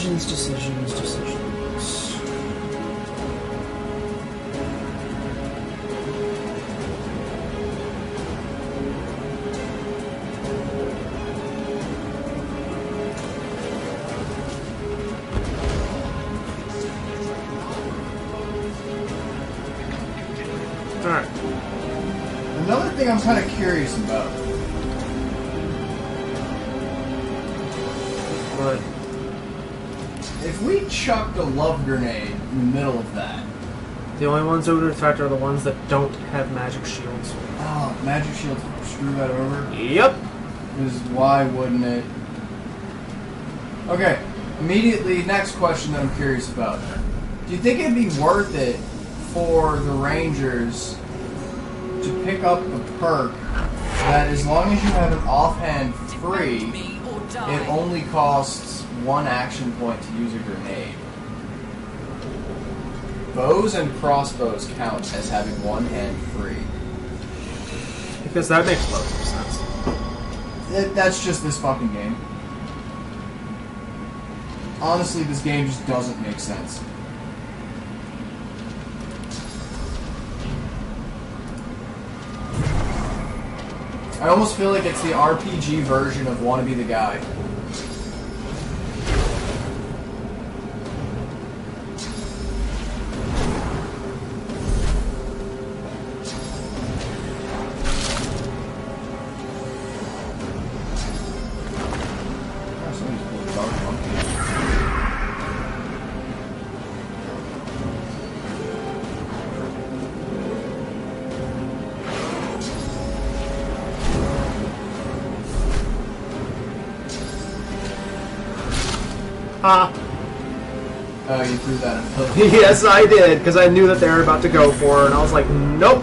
Decisions. Alright. Another thing I'm kind of curious about. What? If we chucked a love grenade in the middle of that. The only ones that would affect are the ones that don't have magic shields. Oh, magic shield, screw that over. Yep. Because why wouldn't it? Okay, immediately, next question that I'm curious about. Do you think it'd be worth it for the Rangers to pick up the perk that as long as you have an offhand free, it only costs 1 action point to use a grenade? Bows and crossbows count as having 1 hand free. Because that makes loads of sense. That's just this fucking game. Honestly, this game just doesn't make sense. I almost feel like it's the RPG version of Wanna Be the Guy. Ha! Oh, you threw that in the Yes, I did, because I knew that they were about to go for her, and I was like, nope.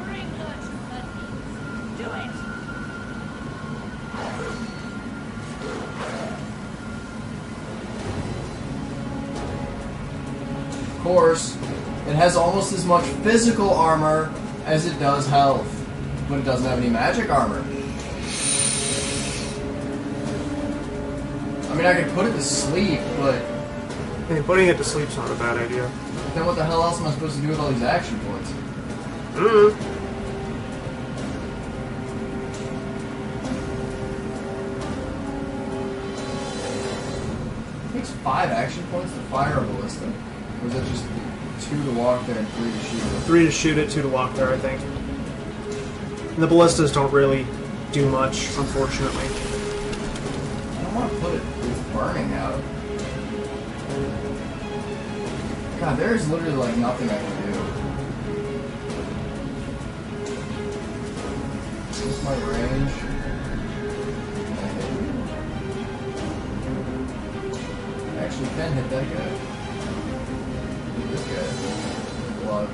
Bring her to her knees. Do it. Of course, it has almost as much physical armor as it does health, but it doesn't have any magic armor. I mean, I could put it to sleep, but Hey, putting it to sleep's not a bad idea. then what the hell else am I supposed to do with all these action points? It takes 5 action points to fire a ballista. Or is that just 2 to walk there and 3 to shoot it? 3 to shoot it, 2 to walk there, I think. And the ballistas don't really do much, unfortunately. I don't want to put it with burning out. God, there is literally like nothing I can do. What's my range? I actually can hit that guy. Hit this guy. A lot of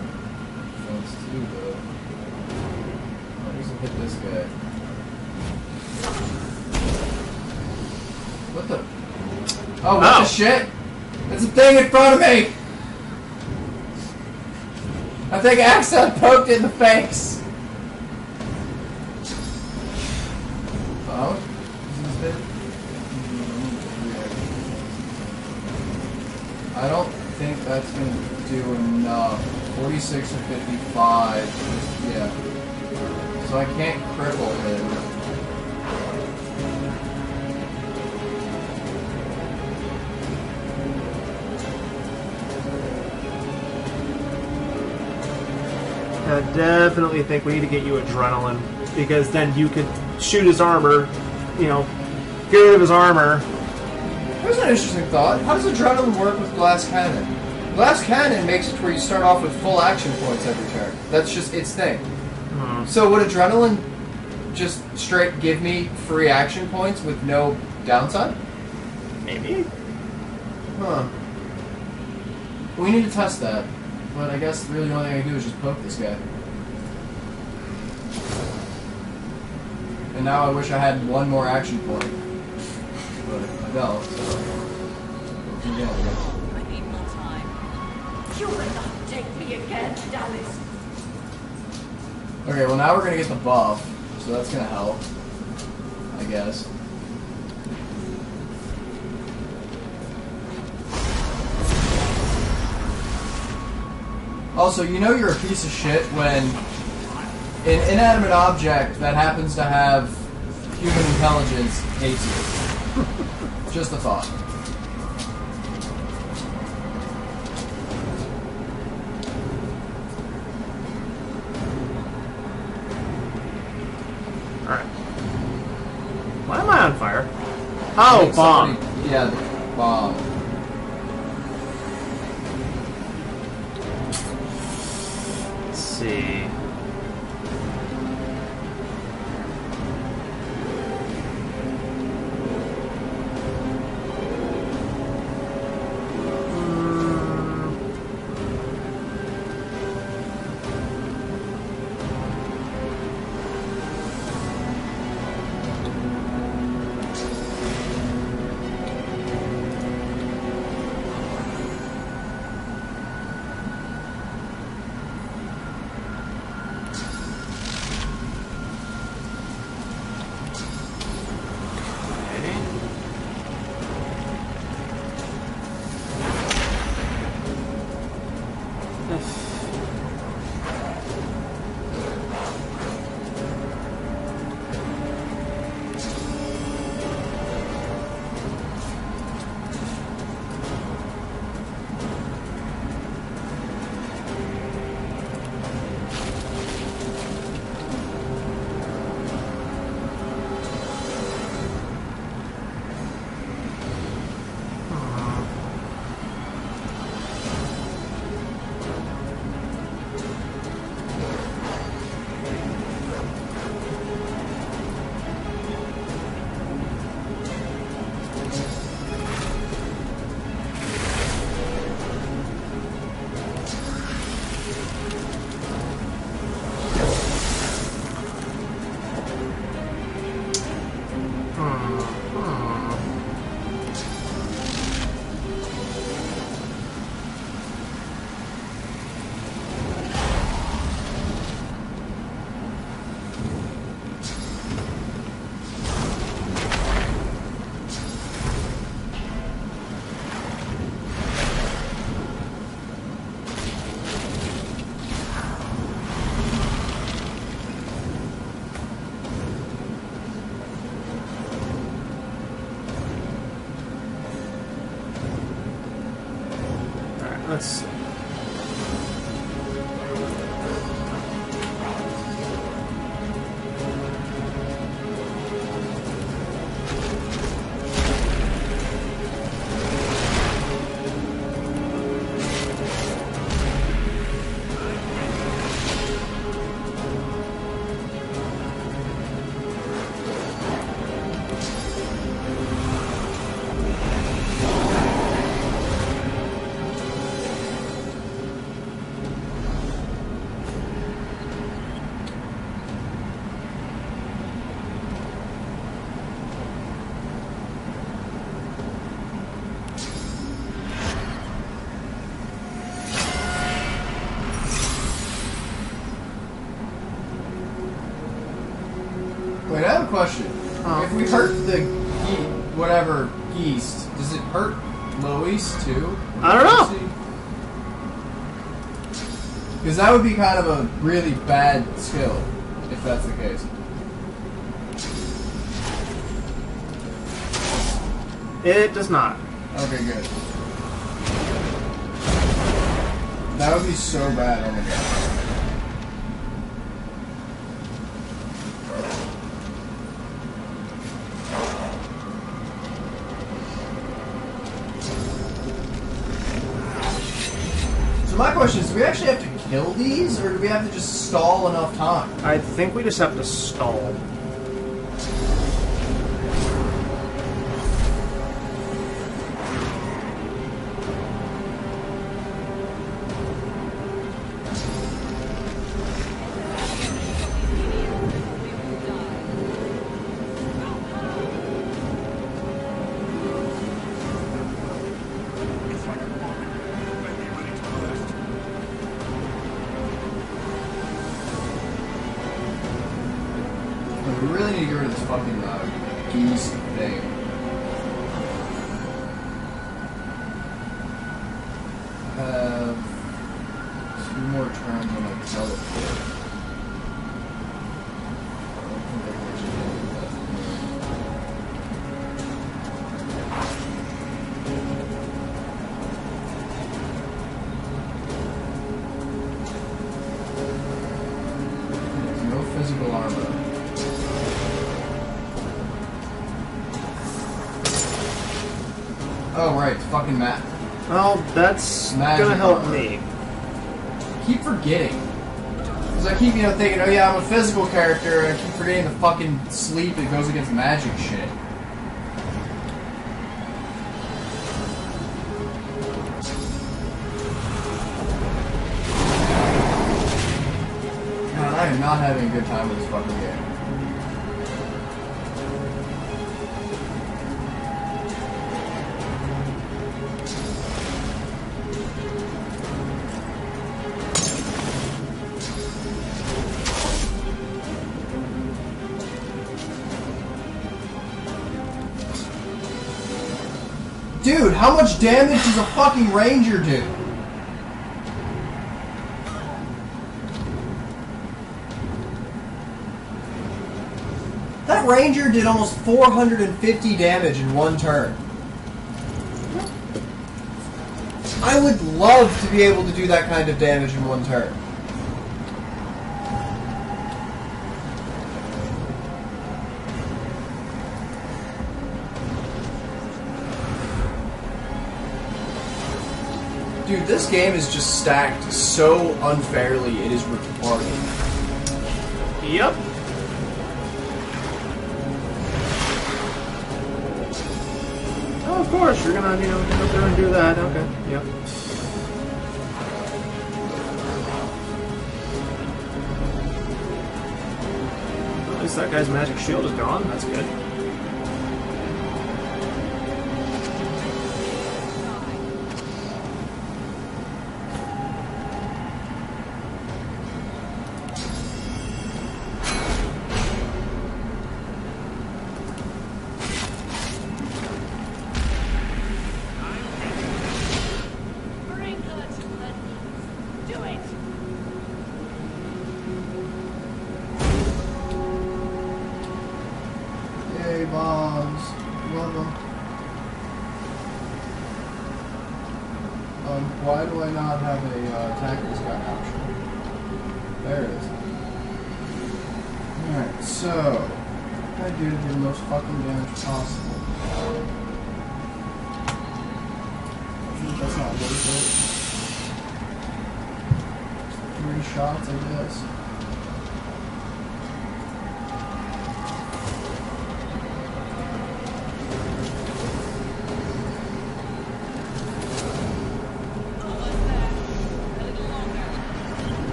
things too, though. I'll just hit this guy. What the? Oh, what the shit? There's a thing in front of me! I think I accidentally poked it in the face. Oh? Is this it? I don't think that's gonna do enough. 46 or 55. Yeah. So I can't cripple him. I definitely think we need to get you adrenaline, because then you could shoot his armor, you know, get rid of his armor. Here's an interesting thought. How does adrenaline work with glass cannon? Glass cannon makes it where you start off with full action points every turn. That's just its thing. So would adrenaline just straight give me free action points with no downside? Maybe. Huh. We need to test that. But I guess really the only thing I can do is just poke this guy. And now I wish I had one more action point. But I don't, so... Yeah, I need more time. You will not take me again, Dallas. okay, well now we're gonna get the buff, so that's gonna help. I guess. Also, you know you're a piece of shit when an inanimate object that happens to have human intelligence hates you. Just a thought. Alright. Why am I on fire? I Oh, think bomb. somebody- yeah, the bomb. Let's see. Let's see. Wait, I have a question. If we hurt the whatever yeast, does it hurt Lois too? I don't know. Because that would be kind of a really bad skill, if that's the case. It does not. Okay, good. That would be so bad, oh my god. So my question is, do we actually have to kill these, or do we have to just stall enough time? I think we just have to stall. We really need to get rid of this fucking geese thing. Two more turns on my teleport. I don't think I can actually do that. There's no physical armor. Oh, right, it's fucking Matt. Well, that's Magic gonna help armor. me. Keep forgetting. Because I keep, thinking, oh yeah, I'm a physical character, and I keep forgetting the fucking sleep that goes against magic shit. God, I am not having a good time with this fucking game. Dude, how much damage does a fucking ranger do? That ranger did almost 450 damage in one turn. I would love to be able to do that kind of damage in one turn. Dude, this game is just stacked so unfairly, it is retarded. Yep. Oh, of course, you're gonna, go up there and do that. Okay, yep. At least that guy's magic shield is gone. That's good. Why do I not have a tactics gun option? There it is. Alright, so what can I do to do the most fucking damage possible? I think that's not worth it. 3 shots, I guess.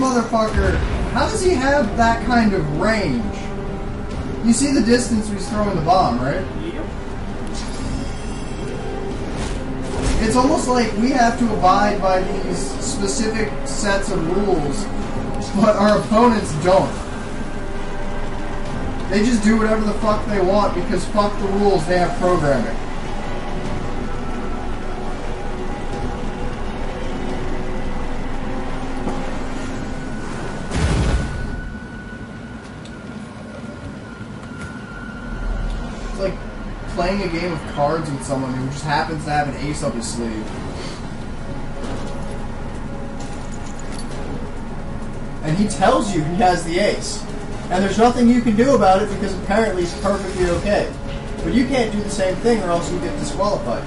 Motherfucker, how does he have that kind of range? You see the distance he's throwing the bomb, right? Yep. It's almost like we have to abide by these specific sets of rules, but our opponents don't. They just do whatever the fuck they want because fuck the rules, they have programming. Playing a game of cards with someone who just happens to have an ace up his sleeve. And he tells you he has the ace. And there's nothing you can do about it because apparently it's perfectly okay. But you can't do the same thing or else you get disqualified.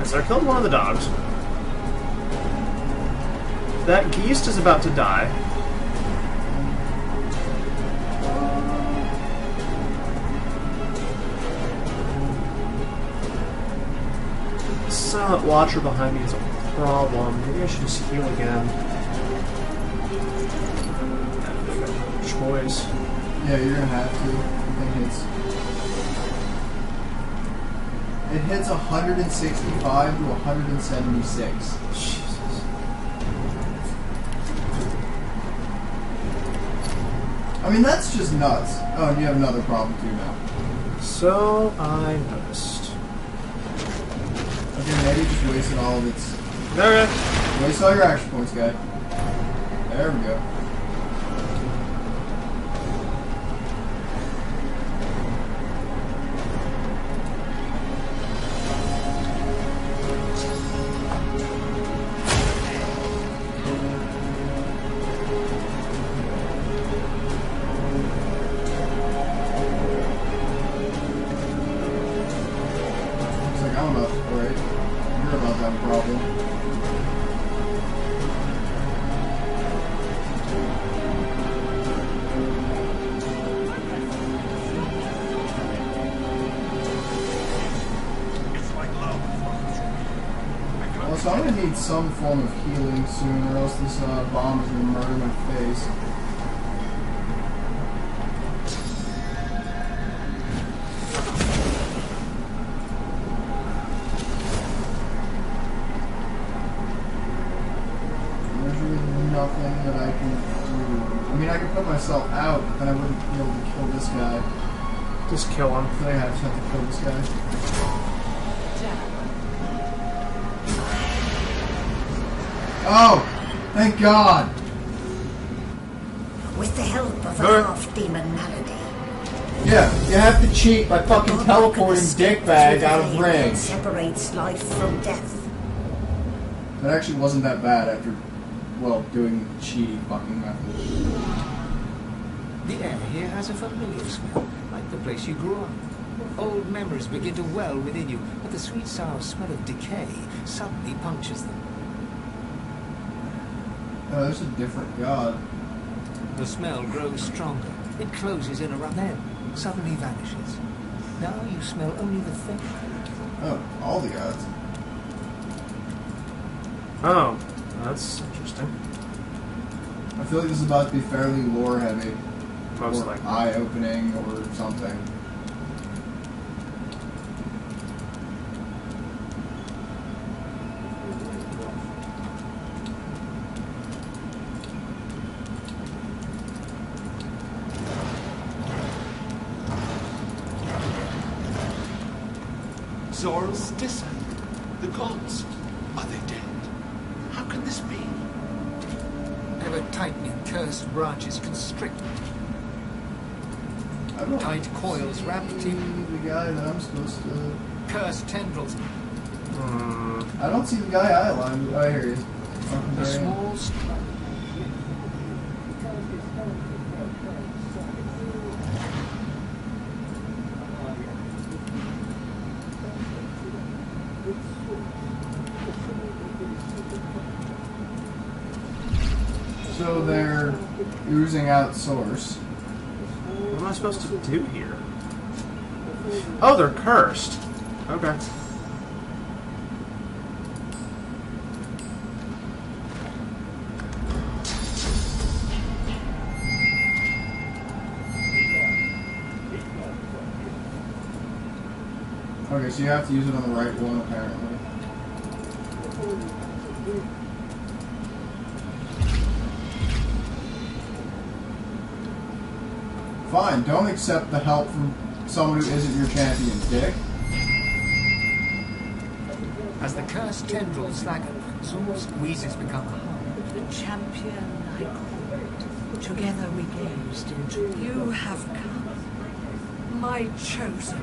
So I killed one of the dogs. That geese is about to die. The silent watcher behind me is a problem. Maybe I should just heal again. Choice. Yeah, you're gonna have to. I think it hits 165 to 176. Jesus. I mean, that's just nuts. Oh, and you have another problem too now. So I noticed. Okay, maybe just wasted all of its... Okay. Waste all your action points, guy. There we go. So I'm gonna need some form of healing soon, or else this bomb is gonna murder my face. There's really nothing that I can do. I mean, I could put myself out, but then I wouldn't be able to kill this guy. Just kill him. I think I just have to kill this guy. Oh, thank God! With the help of a half-demon malady. Yeah, you have to cheat by fucking teleporting dickbag out of ring. Separates life from death. That actually wasn't that bad after, well, doing the cheaty fucking method. The air here has a familiar smell, like the place you grew up. Old memories begin to well within you, but the sweet sour smell of decay suddenly punctures them. Oh, there's a different god. The smell grows stronger. It closes in around, then suddenly vanishes. Now you smell only the thing. Oh, all the gods. Oh, that's interesting. I feel like this is about to be fairly lore heavy. Most or likely. eye-opening or something. Zoroaster, the gods, are they dead? How can this be? Ever-tightening cursed branches constrict. I don't Tight coils wrapped see in the guy that I'm supposed to. cursed tendrils. I don't see the guy I aligned. Oh, here he is. The small So they're oozing out source. What am I supposed to do here? Oh, they're cursed. Okay. Okay, so you have to use it on the right one, apparently. Fine, don't accept the help from someone who isn't your champion, dick. As the cursed tendrils slacken, Zoro's squeezes become hard. The champion I called. Together we gazed into. You have come. My chosen.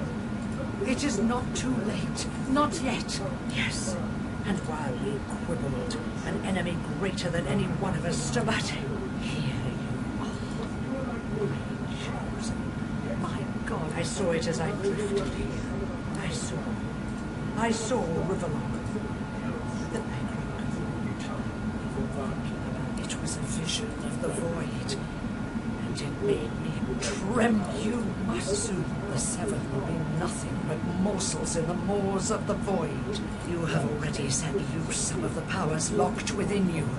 It is not too late. Not yet. Yes. And while we quibbled, an enemy greater than any one of us stood at. Here you are. My chosen. My God, I saw it as I drifted here. I saw Riverlock. The necrocold. It was a vision of the void. And it made me tremble. You must soon. The seven will be nothing but morsels in the maws of the void. You have already set loose some of the powers locked within you.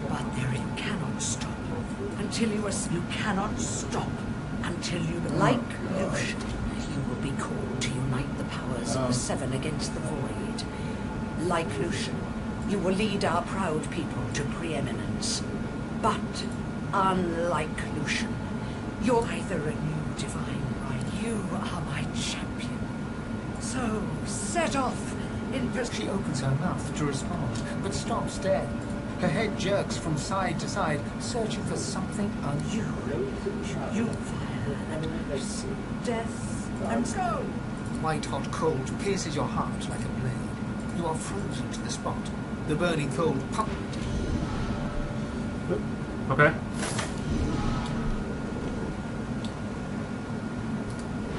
But there you cannot stop. Until you cannot stop. Until you, like Lucian, you will be called to unite the powers of the seven against the void. Like Lucian, you will lead our proud people to preeminence. But, unlike Lucian, you're either a new divine right. You are my champion. So, set off in pursuit. She opens her mouth to respond, but stops dead. Her head jerks from side to side, searching for something unusual. You violence, death, and go. White-hot cold pierces your heart like a blade. You are frozen to the spot. The burning cold pump. Okay.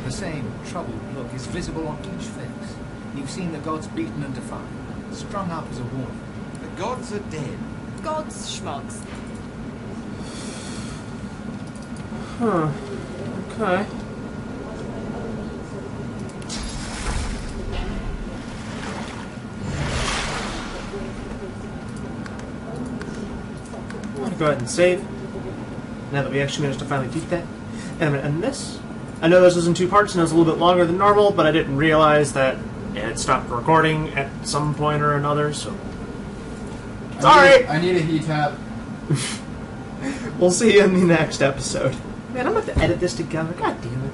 The same troubled look is visible on each face. You've seen the gods beaten and defied, strung up as a warning. The gods are dead. Gods, schmucks. Huh. Okay. I'm gonna go ahead and save. Now that we actually managed to finally beat that. And I'm gonna end this. I know this was in two parts and it was a little bit longer than normal, but I didn't realize that it had stopped recording at some point or another, so. Alright! I need a heat tap. We'll see you in the next episode. Man, I'm about to edit this together. God damn it.